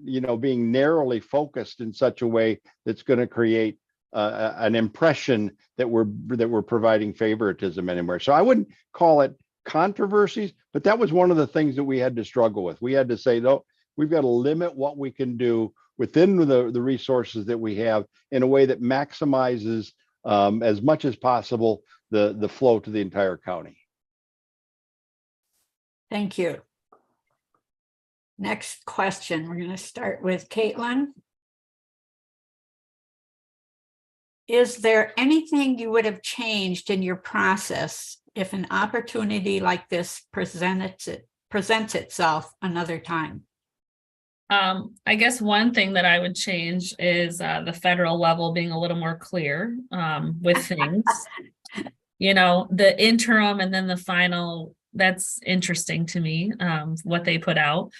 [SPEAKER 7] you know, being narrowly focused in such a way that's going to create an impression that we're providing favoritism anywhere? So I wouldn't call it controversies, but that was one of the things that we had to struggle with. We had to say, no, we've got to limit what we can do within the resources that we have in a way that maximizes as much as possible the flow to the entire county.
[SPEAKER 2] Thank you. Next question. We're going to start with Katelyn. Is there anything you would have changed in your process if an opportunity like this presents itself another time?
[SPEAKER 4] I guess one thing that I would change is the federal level being a little more clear with things. You know, the interim and then the final, that's interesting to me, what they put out.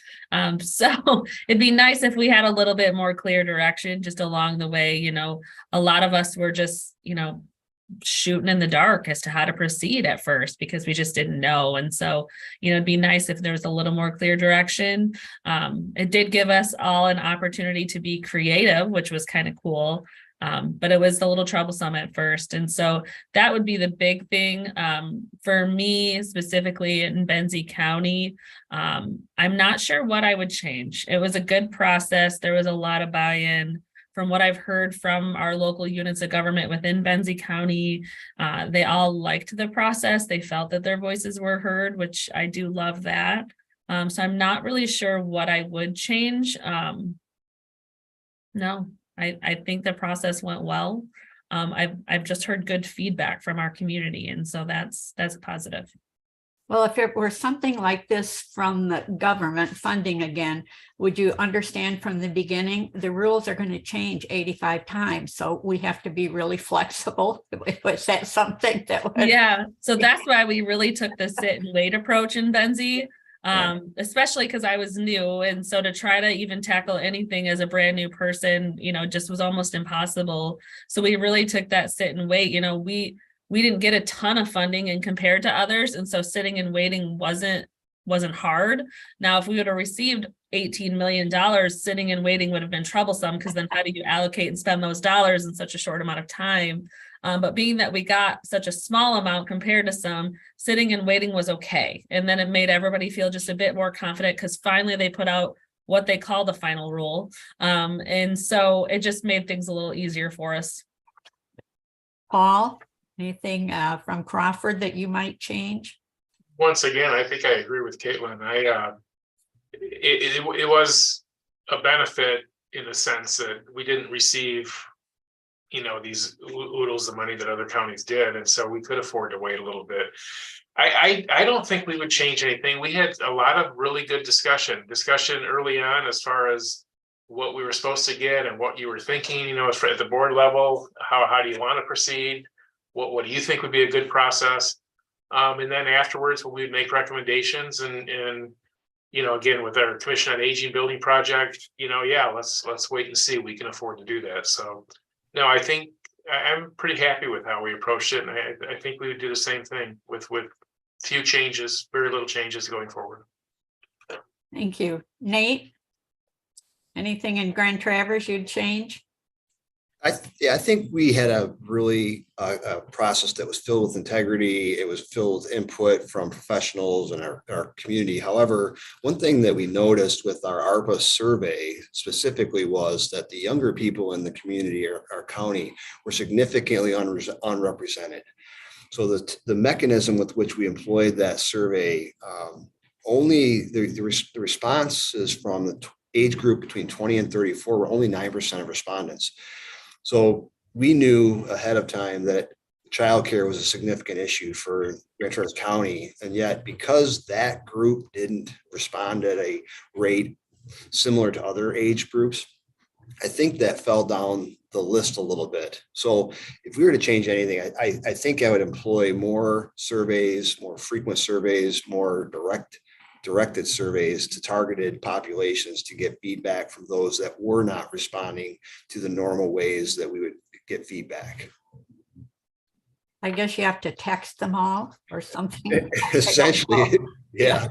[SPEAKER 4] So it'd be nice if we had a little bit more clear direction just along the way. You know, a lot of us were just, you know, shooting in the dark as to how to proceed at first because we just didn't know. And so, you know, it'd be nice if there was a little more clear direction. It did give us all an opportunity to be creative, which was kind of cool. But it was a little troublesome at first. And so that would be the big thing for me, specifically in Benzie County. I'm not sure what I would change. It was a good process. There was a lot of buy-in. From what I've heard from our local units of government within Benzie County, they all liked the process. They felt that their voices were heard, which I do love that. So I'm not really sure what I would change. No, I think the process went well. I've just heard good feedback from our community, and so that's positive.
[SPEAKER 2] Well, if it were something like this from the government funding again, would you understand from the beginning, the rules are going to change 85 times. So we have to be really flexible. Was that something that would...
[SPEAKER 4] Yeah, so that's why we really took the sit and wait approach in Benzie, especially because I was new. And so to try to even tackle anything as a brand new person, you know, just was almost impossible. So we really took that sit and wait. You know, we didn't get a ton of funding and compared to others. And so sitting and waiting wasn't hard. Now, if we would have received $18 million, sitting and waiting would have been troublesome because then how do you allocate and spend those dollars in such a short amount of time? But being that we got such a small amount compared to some, sitting and waiting was okay. And then it made everybody feel just a bit more confident because finally they put out what they call the final rule. And so it just made things a little easier for us.
[SPEAKER 2] Paul? Anything from Crawford that you might change?
[SPEAKER 5] Once again, I think I agree with Katelyn. It was a benefit in the sense that we didn't receive, you know, these oodles of money that other counties did, and so we could afford to wait a little bit. I don't think we would change anything. We had a lot of really good discussion early on as far as what we were supposed to get and what you were thinking, you know, at the board level. How do you want to proceed? What do you think would be a good process? And then afterwards, when we'd make recommendations and you know, again, with our Commission on Aging building project, you know, yeah, let's wait and see. We can afford to do that. So no, I think I'm pretty happy with how we approached it. And I think we would do the same thing with few changes, very little changes going forward.
[SPEAKER 2] Thank you. Nate? Anything in Grand Traverse you'd change?
[SPEAKER 6] I think we had a really a process that was filled with integrity. It was filled with input from professionals and our community. However, one thing that we noticed with our ARPA survey specifically was that the younger people in the community, our county, were significantly unrepresented. So the mechanism with which we employed that survey, only the responses from the age group between 20 and 34 were only 9% of respondents. So we knew ahead of time that childcare was a significant issue for Grand Traverse County. And yet, because that group didn't respond at a rate similar to other age groups, I think that fell down the list a little bit. So if we were to change anything, I think I would employ more surveys, more frequent surveys, more directed surveys to targeted populations to get feedback from those that were not responding to the normal ways that we would get feedback.
[SPEAKER 2] I guess you have to text them all or something.
[SPEAKER 6] Essentially, yeah.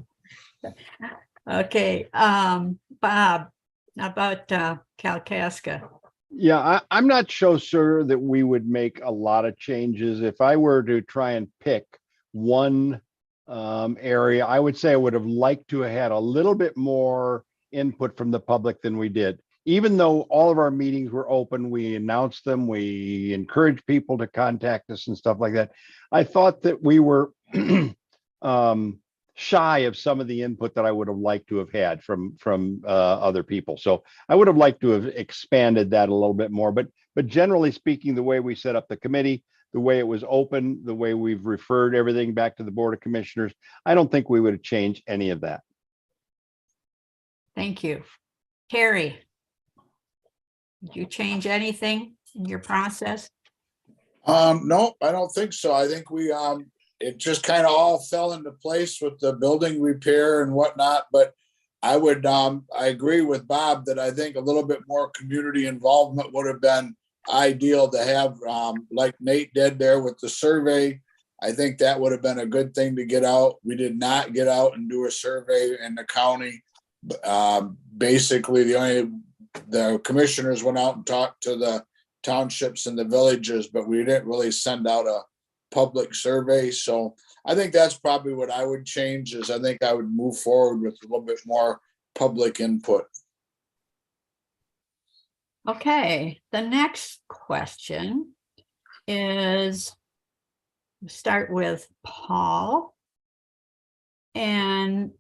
[SPEAKER 2] Okay, Bob, how about Kalkaska?
[SPEAKER 7] Yeah, I'm not so sure that we would make a lot of changes. If I were to try and pick one area, I would say I would have liked to have had a little bit more input from the public than we did. Even though all of our meetings were open, we announced them, we encouraged people to contact us and stuff like that. I thought that we were shy of some of the input that I would have liked to have had from other people. So I would have liked to have expanded that a little bit more. But generally speaking, the way we set up the committee, the way it was open, the way we've referred everything back to the Board of Commissioners, I don't think we would have changed any of that.
[SPEAKER 2] Thank you. Terry, did you change anything in your process?
[SPEAKER 3] No, I don't think so. I think we, it just kind of all fell into place with the building repair and whatnot, but I would, I agree with Bob that I think a little bit more community involvement would have been ideal to have, like Nate did there with the survey. I think that would have been a good thing to get out. We did not get out and do a survey in the county. Basically, the commissioners went out and talked to the townships and the villages, but we didn't really send out a public survey. So I think that's probably what I would change, is I think I would move forward with a little bit more public input.
[SPEAKER 2] Okay, the next question is, start with Paul. And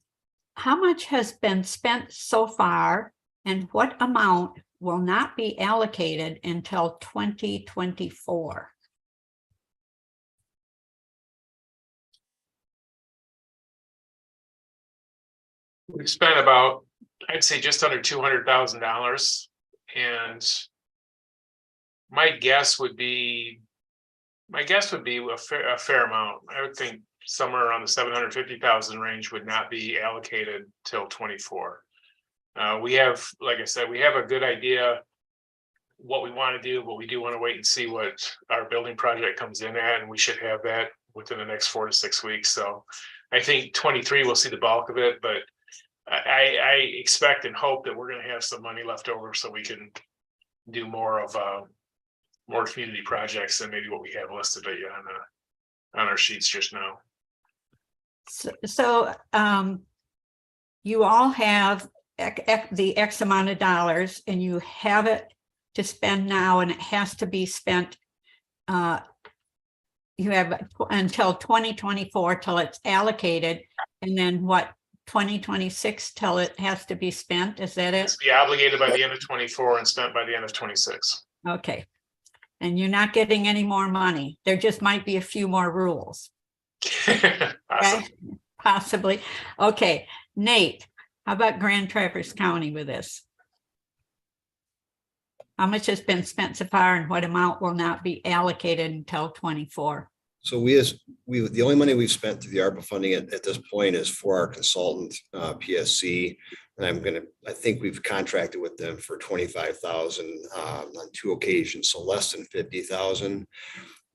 [SPEAKER 2] how much has been spent so far, and what amount will not be allocated until 2024?
[SPEAKER 5] We spent about, I'd say just under $200,000. And my guess would be a fair amount. I would think somewhere around the 750,000 range would not be allocated till 24. We have, like I said, we have a good idea what we want to do, but we do want to wait and see what our building project comes in at, and we should have that within the next 4 to 6 weeks. So I think 23 we'll see the bulk of it, but I expect and hope that we're going to have some money left over so we can do more of more community projects than maybe what we have listed on our sheets just now.
[SPEAKER 2] So you all have the X amount of dollars, and you have it to spend now, and it has to be spent. You have until 2024 till it's allocated, and then what, 2026 till it has to be spent? Is that it?
[SPEAKER 5] It's be obligated by the end of 24 and spent by the end of 26.
[SPEAKER 2] Okay. And you're not getting any more money. There just might be a few more rules.
[SPEAKER 5] Awesome.
[SPEAKER 2] Okay? Possibly. Okay. Nate, how about Grand Traverse County with this? How much has been spent so far, and what amount will not be allocated until 24?
[SPEAKER 6] So the only money we've spent through the ARPA funding at this point is for our consultant, PSC. And I think we've contracted with them for 25,000 on 2 occasions, so less than 50,000.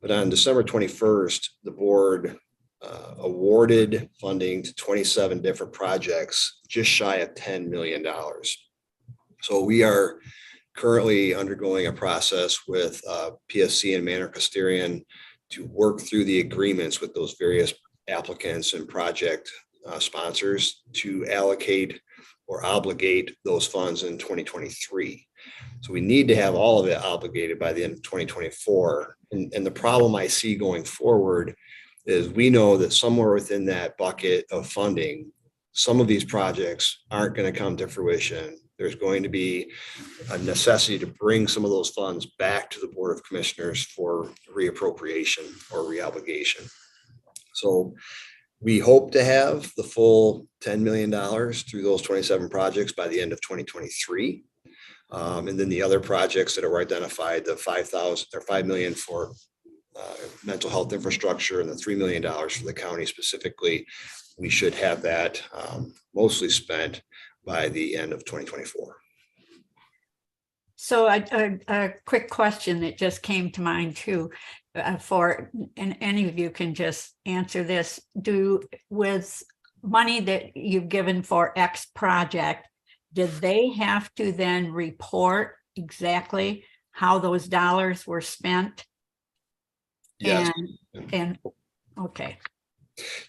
[SPEAKER 6] But on December 21st, the board awarded funding to 27 different projects, just shy of $10 million. So we are currently undergoing a process with PSC and Manor Custarian to work through the agreements with those various applicants and project sponsors to allocate or obligate those funds in 2023. So we need to have all of it obligated by the end of 2024. And the problem I see going forward is we know that somewhere within that bucket of funding, some of these projects aren't going to come to fruition. There's going to be a necessity to bring some of those funds back to the Board of Commissioners for reappropriation or reobligation. So we hope to have the full $10 million through those 27 projects by the end of 2023. And then the other projects that are identified, the $5 million for mental health infrastructure and the $3 million for the county specifically, we should have that mostly spent by the end of 2024.
[SPEAKER 2] So a quick question that just came to mind too, and any of you can just answer this. With money that you've given for X project, did they have to then report exactly how those dollars were spent?
[SPEAKER 6] Yes.
[SPEAKER 2] And okay.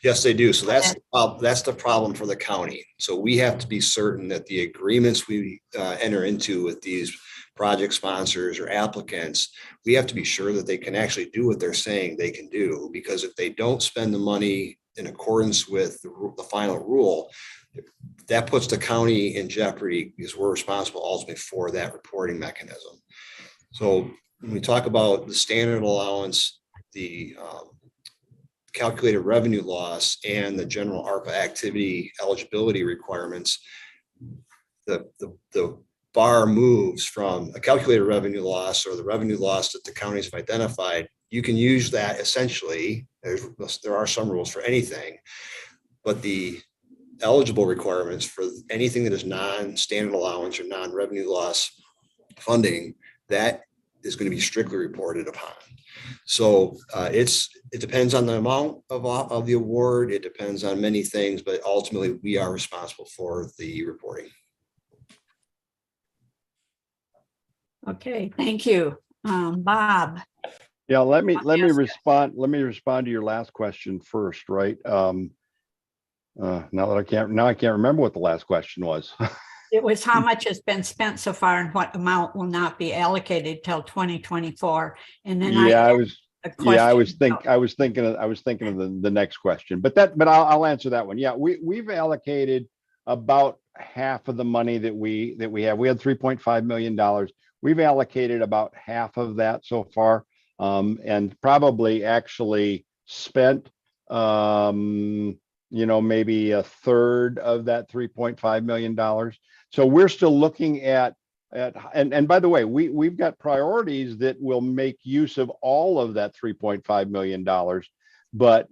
[SPEAKER 6] Yes, they do. So that's the problem for the county. So we have to be certain that the agreements we enter into with these project sponsors or applicants, we have to be sure that they can actually do what they're saying they can do. Because if they don't spend the money in accordance with the final rule, that puts the county in jeopardy because we're responsible ultimately for that reporting mechanism. So when we talk about the standard allowance, the calculated revenue loss, and the general ARPA activity eligibility requirements, the bar moves from a calculated revenue loss or the revenue loss that the counties have identified. You can use that essentially. There are some rules for anything, but the eligible requirements for anything that is non-standard allowance or non-revenue loss funding, that is going to be strictly reported upon. So it depends on the amount of the award. It depends on many things, but ultimately we are responsible for the reporting.
[SPEAKER 2] Okay, thank you. Bob.
[SPEAKER 7] Yeah, let me
[SPEAKER 2] Yes.
[SPEAKER 7] respond. Let me respond to your last question first, right? Now I can't remember what the last question was.
[SPEAKER 2] It was how much has been spent so far and what amount will not be allocated till 2024. And then
[SPEAKER 7] I was thinking
[SPEAKER 2] about-
[SPEAKER 7] of the next question, but I'll answer that one. Yeah, we've allocated about half of the money that we have. We had $3.5 million. We've allocated about half of that so far, and probably actually spent maybe a third of that $3.5 million. So we're still looking at and by the way, we've got priorities that will make use of all of that $3.5 million. But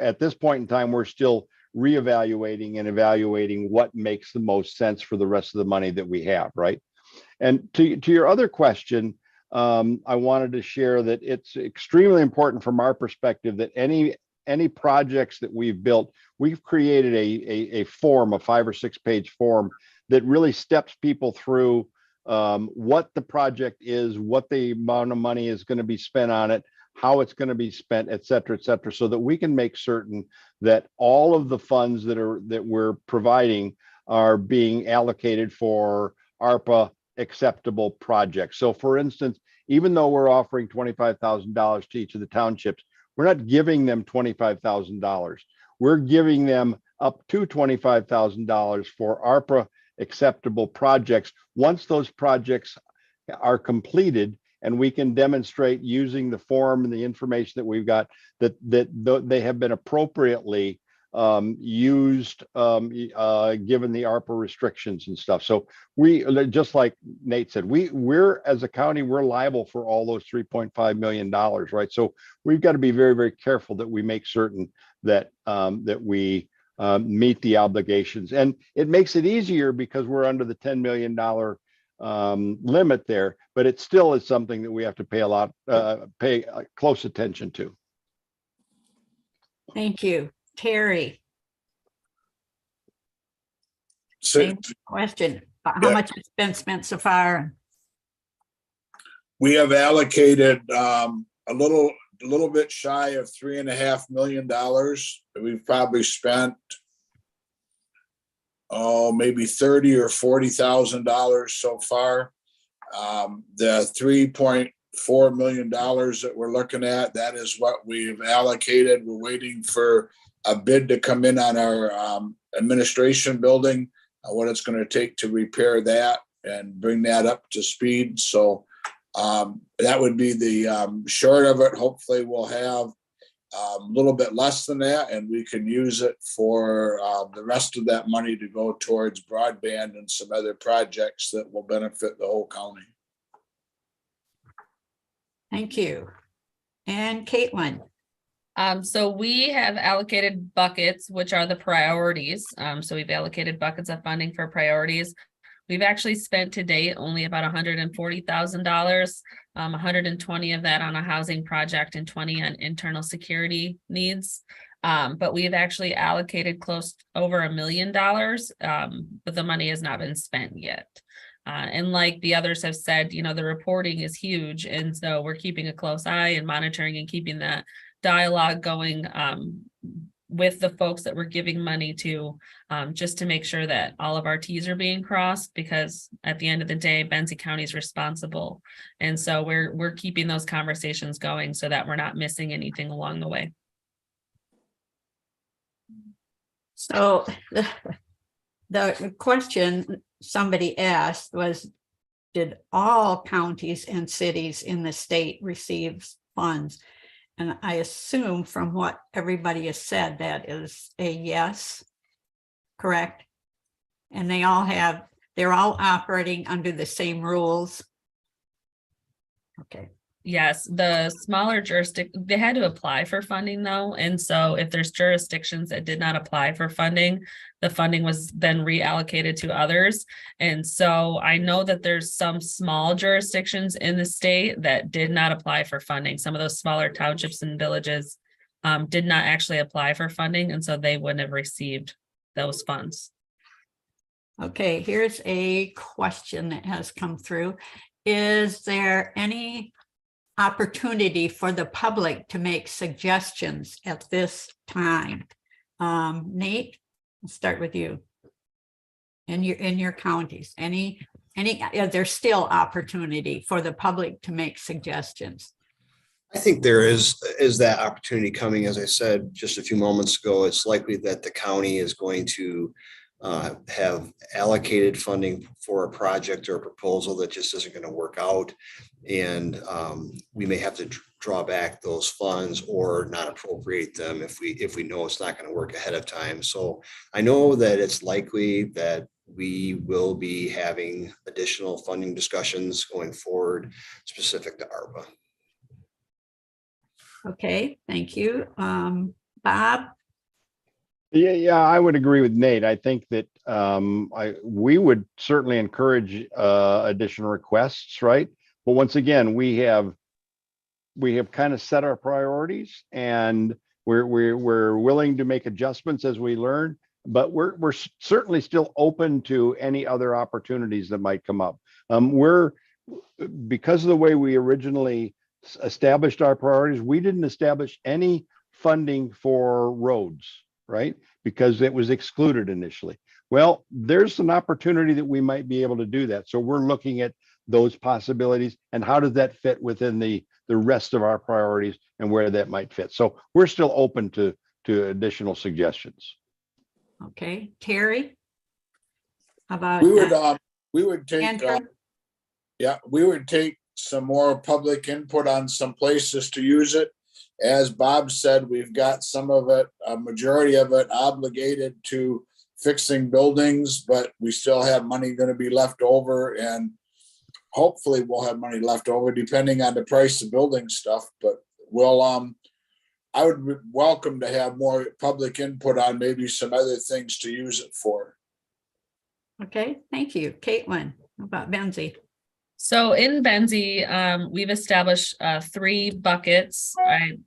[SPEAKER 7] at this point in time, we're still reevaluating and evaluating what makes the most sense for the rest of the money that we have, right? And to your other question, I wanted to share that it's extremely important from our perspective that any projects that we've built, we've created a form, a 5 or 6 page form that really steps people through what the project is, what the amount of money is going to be spent on it, how it's going to be spent, et cetera, so that we can make certain that all of the funds that we're providing are being allocated for ARPA acceptable projects. So for instance, even though we're offering $25,000 to each of the townships, we're not giving them $25,000. We're giving them up to $25,000 for ARPA acceptable projects. Once those projects are completed and we can demonstrate using the form and the information that we've got that they have been appropriately used given the ARPA restrictions and stuff. So we, just like Nate said, we're as a county, we're liable for all those $3.5 million, right? So we've got to be very, very careful that we make certain that that we meet the obligations. And it makes it easier because we're under the $10 million limit there, but it still is something that we have to pay close attention to.
[SPEAKER 2] Thank you. Terry.
[SPEAKER 3] So
[SPEAKER 2] Same question. How much has been spent so far?
[SPEAKER 3] we have allocated a little bit shy of $3.5 million. We've probably spent maybe $30,000 or $40,000 so far. The $3.4 million that we're looking at, that is what we've allocated. We're waiting for a bid to come in on our administration building, what it's going to take to repair that and bring that up to speed. So that would be the short of it. Hopefully we'll have a little bit less than that, and we can use it for the rest of that money to go towards broadband and some other projects that will benefit the whole county.
[SPEAKER 2] Thank you. And Katelyn.
[SPEAKER 4] So we have allocated buckets, which are the priorities. So we've allocated buckets of funding for priorities. We've actually spent to date only about $140,000, 120 of that on a housing project and 20 on internal security needs. But we've actually allocated close over $1 million, but the money has not been spent yet. And like the others have said, the reporting is huge. And so we're keeping a close eye and monitoring and keeping that dialogue going with the folks that we're giving money to, just to make sure that all of our T's are being crossed, because at the end of the day, Benzie County is responsible. And so we're keeping those conversations going so that we're not missing anything along the way.
[SPEAKER 2] So the question somebody asked was, did all counties and cities in the state receive funds? And I assume from what everybody has said, that is a yes, correct? And they're all operating under the same rules. Okay.
[SPEAKER 4] Yes, the smaller jurisdiction, they had to apply for funding though. And so if there's jurisdictions that did not apply for funding, the funding was then reallocated to others. And so I know that there's some small jurisdictions in the state that did not apply for funding. Some of those smaller townships and villages did not actually apply for funding, and so they wouldn't have received those funds.
[SPEAKER 2] Okay, here's a question that has come through. Is there any opportunity for the public to make suggestions at this time? Nate, I'll start with you. In your counties, there's still opportunity for the public to make suggestions?
[SPEAKER 6] I think there is that opportunity coming. As I said just a few moments ago, it's likely that the county is going to have allocated funding for a project or a proposal that just isn't going to work out. And we may have to draw back those funds or not appropriate them if we know it's not going to work ahead of time. So I know that it's likely that we will be having additional funding discussions going forward specific to ARPA.
[SPEAKER 2] Okay, thank you. Bob?
[SPEAKER 7] Yeah, I would agree with Nate. I think that we would certainly encourage additional requests, right? But once again, we have kind of set our priorities, and we're willing to make adjustments as we learn. But we're certainly still open to any other opportunities that might come up. Because of the way we originally established our priorities, we didn't establish any funding for roads, right? Because it was excluded initially. Well, there's an opportunity that we might be able to do that. So we're looking at those possibilities and how does that fit within the rest of our priorities and where that might fit. So we're still open to additional suggestions.
[SPEAKER 2] Okay, Terry? How about?
[SPEAKER 3] We would take,
[SPEAKER 2] Antrim?
[SPEAKER 3] we would take some more public input on some places to use it. As Bob said, we've got some of it, a majority of it obligated to fixing buildings, but we still have money going to be left over, and hopefully we'll have money left over depending on the price of building stuff. But we'll, I would be welcome to have more public input on maybe some other things to use it for.
[SPEAKER 2] Okay, thank you. Katelyn, how about Benzie?
[SPEAKER 4] So in Benzie, we've established 3 buckets,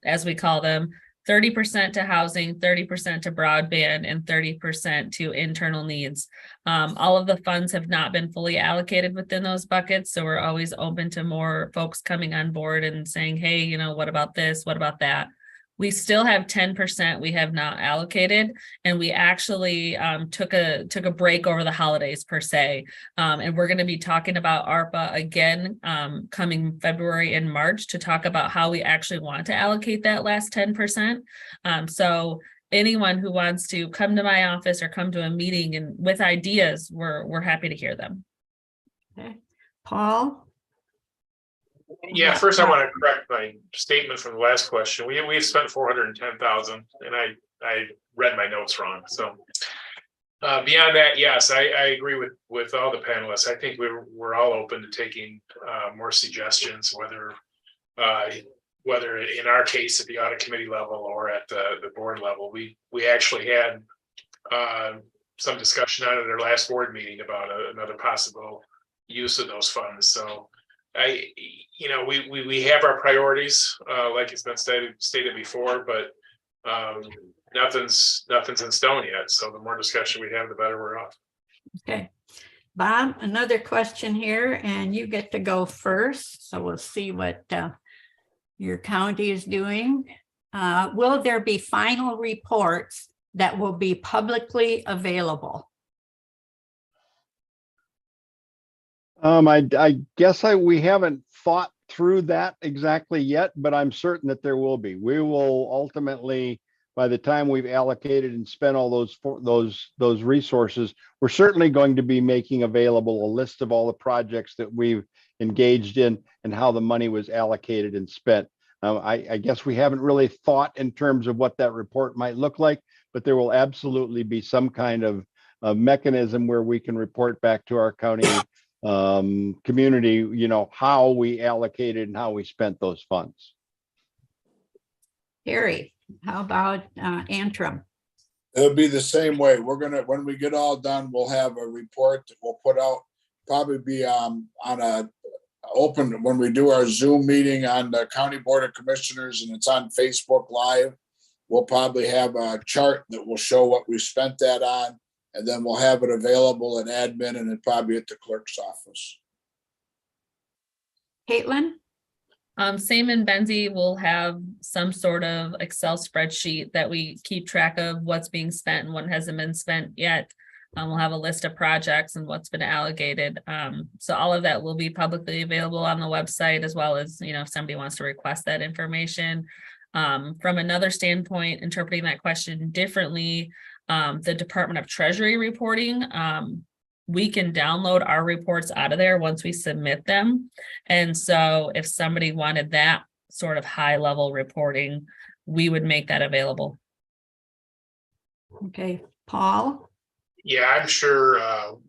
[SPEAKER 4] as we call them: 30% to housing, 30% to broadband, and 30% to internal needs. All of the funds have not been fully allocated within those buckets, so we're always open to more folks coming on board and saying, hey, what about this? What about that? We still have 10% we have not allocated, and we actually took a break over the holidays per se. And we're going to be talking about ARPA again coming February and March to talk about how we actually want to allocate that last 10%. So anyone who wants to come to my office or come to a meeting and with ideas, we're happy to hear them.
[SPEAKER 2] Okay, Paul?
[SPEAKER 5] Yeah, first I want to correct my statement from the last question. We've spent 410,000, and I read my notes wrong. So beyond that, yes, I agree with all the panelists. I think we're all open to taking more suggestions, whether in our case at the audit committee level or at the board level. We actually had some discussion on it at our last board meeting about another possible use of those funds. So we have our priorities, like it's been stated before, but nothing's in stone yet. So the more discussion we have, the better we're off.
[SPEAKER 2] Okay, Bob, another question here, and you get to go first. So we'll see what your county is doing. will there be final reports that will be publicly available?
[SPEAKER 7] I guess we haven't thought through that exactly yet, but I'm certain that there will be. We will ultimately, by the time we've allocated and spent all those resources, we're certainly going to be making available a list of all the projects that we've engaged in and how the money was allocated and spent. I guess we haven't really thought in terms of what that report might look like, but there will absolutely be some kind of mechanism where we can report back to our county community, how we allocated and how we spent those funds.
[SPEAKER 2] Harry, how about Antrim?
[SPEAKER 3] It'll be the same way. We're gonna, when we get all done, we'll have a report that we'll put out, probably be on a open, when we do our Zoom meeting on the County Board of Commissioners and it's on Facebook Live. We'll probably have a chart that will show what we spent that on, and then we'll have it available at admin and then probably at the clerk's office.
[SPEAKER 2] Katelyn?
[SPEAKER 4] Same in Benzie, we'll have some sort of Excel spreadsheet that we keep track of what's being spent and what hasn't been spent yet. We'll have a list of projects and what's been allocated. So all of that will be publicly available on the website, as well as, if somebody wants to request that information. From another standpoint, interpreting that question differently, the Department of Treasury reporting, we can download our reports out of there once we submit them. And so if somebody wanted that sort of high level reporting, we would make that available.
[SPEAKER 2] Okay, Paul?
[SPEAKER 5] Yeah, I'm sure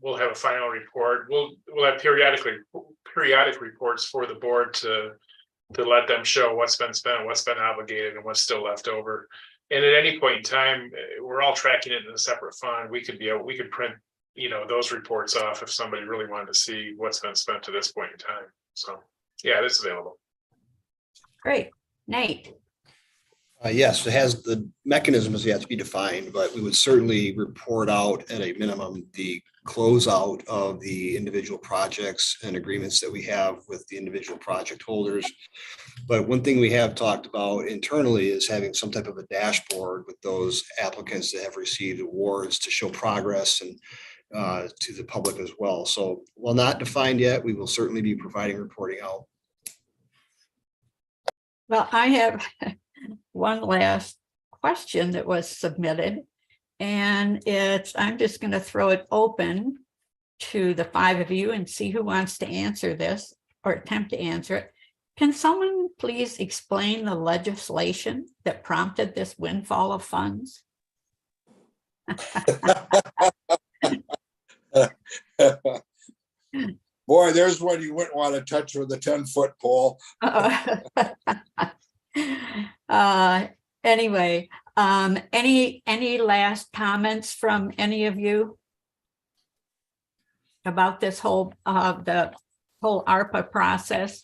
[SPEAKER 5] we'll have a final report. We'll have periodic reports for the board to let them show what's been spent, what's been obligated, and what's still left over. And at any point in time, we're all tracking it in a separate fund. We could print, those reports off if somebody really wanted to see what's been spent to this point in time. So yeah, it's available.
[SPEAKER 2] Great. Nate?
[SPEAKER 6] Yes, it has, the mechanism is yet to be defined, but we would certainly report out at a minimum the closeout of the individual projects and agreements that we have with the individual project holders. But one thing we have talked about internally is having some type of a dashboard with those applicants that have received awards to show progress and to the public as well. So while not defined yet, we will certainly be providing reporting out.
[SPEAKER 2] Well, I have one last question that was submitted, and I'm just going to throw it open to the five of you and see who wants to answer this or attempt to answer it. Can someone please explain the legislation that prompted this windfall of funds?
[SPEAKER 3] Boy, there's one you wouldn't want to touch with a 10-foot pole.
[SPEAKER 2] Anyway, any last comments from any of you about this whole the whole ARPA process?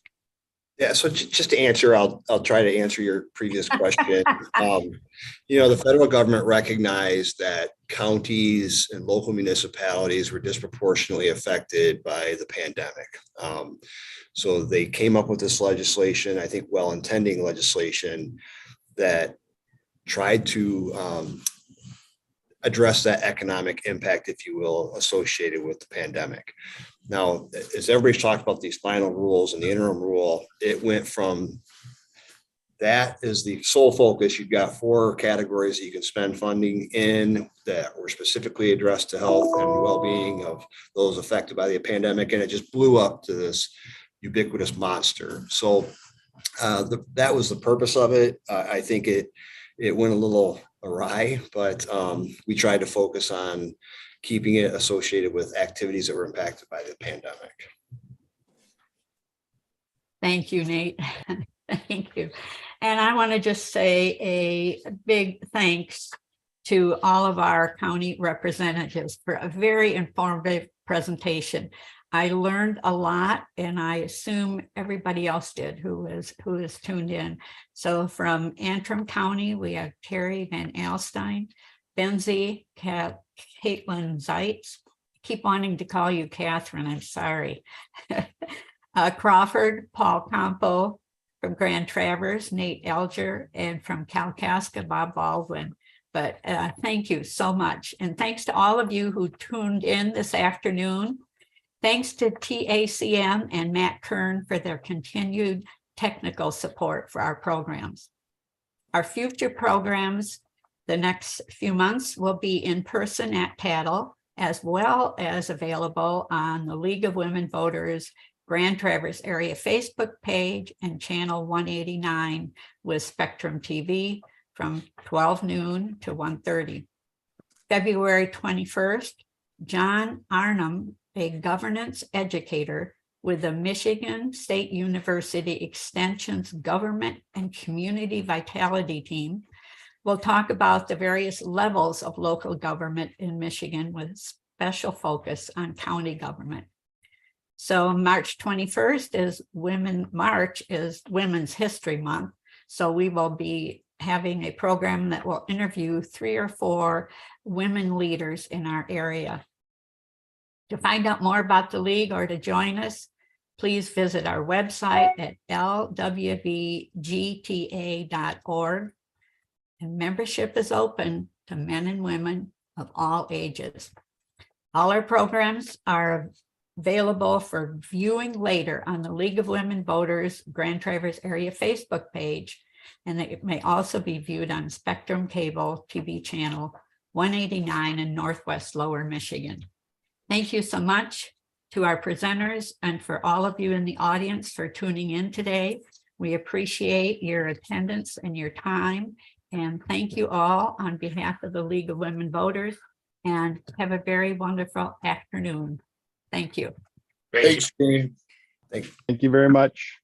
[SPEAKER 6] Yeah, so just to answer, I'll try to answer your previous question. The federal government recognized that counties and local municipalities were disproportionately affected by the pandemic. So they came up with this legislation, I think well-intending legislation, that tried to address that economic impact, if you will, associated with the pandemic. Now, as everybody's talked about these final rules and the interim rule, it went from that is the sole focus. You've got 4 categories that you can spend funding in that were specifically addressed to health and well-being of those affected by the pandemic. And it just blew up to this ubiquitous monster. So that was the purpose of it. I think it went a little awry, but we tried to focus on keeping it associated with activities that were impacted by the pandemic.
[SPEAKER 2] Thank you, Nate. Thank you. And I want to just say a big thanks to all of our county representatives for a very informative presentation. I learned a lot, and I assume everybody else did who is tuned in. So from Antrim County, we have Terry Vanalstine, Benzie, Katelyn Zeits. Keep wanting to call you Catherine, I'm sorry. Crawford, Paul Compo, from Grand Traverse, Nate Alger, and from Kalkaska, Bob Baldwin. But thank you so much. And thanks to all of you who tuned in this afternoon. Thanks to TACM and Matt Kern for their continued technical support for our programs. Our future programs the next few months will be in person at Tattle, as well as available on the League of Women Voters Grand Traverse area Facebook page and channel 189 with Spectrum TV from 12 noon to 1:30. February 21st, John Arnhem, a governance educator with the Michigan State University Extension's Government and Community Vitality Team, will talk about the various levels of local government in Michigan with special focus on county government. So March 21st is Women's History Month. So we will be having a program that will interview 3 or 4 women leaders in our area. To find out more about the League or to join us, please visit our website at LWVGTA.org. And membership is open to men and women of all ages. All our programs are available for viewing later on the League of Women Voters Grand Traverse area Facebook page. And it may also be viewed on Spectrum Cable TV channel 189 in Northwest Lower Michigan. Thank you so much to our presenters and for all of you in the audience for tuning in today. We appreciate your attendance and your time. And thank you all on behalf of the League of Women Voters, and have a very wonderful afternoon. Thank you.
[SPEAKER 3] Thanks, Gene.
[SPEAKER 7] Thank you very much.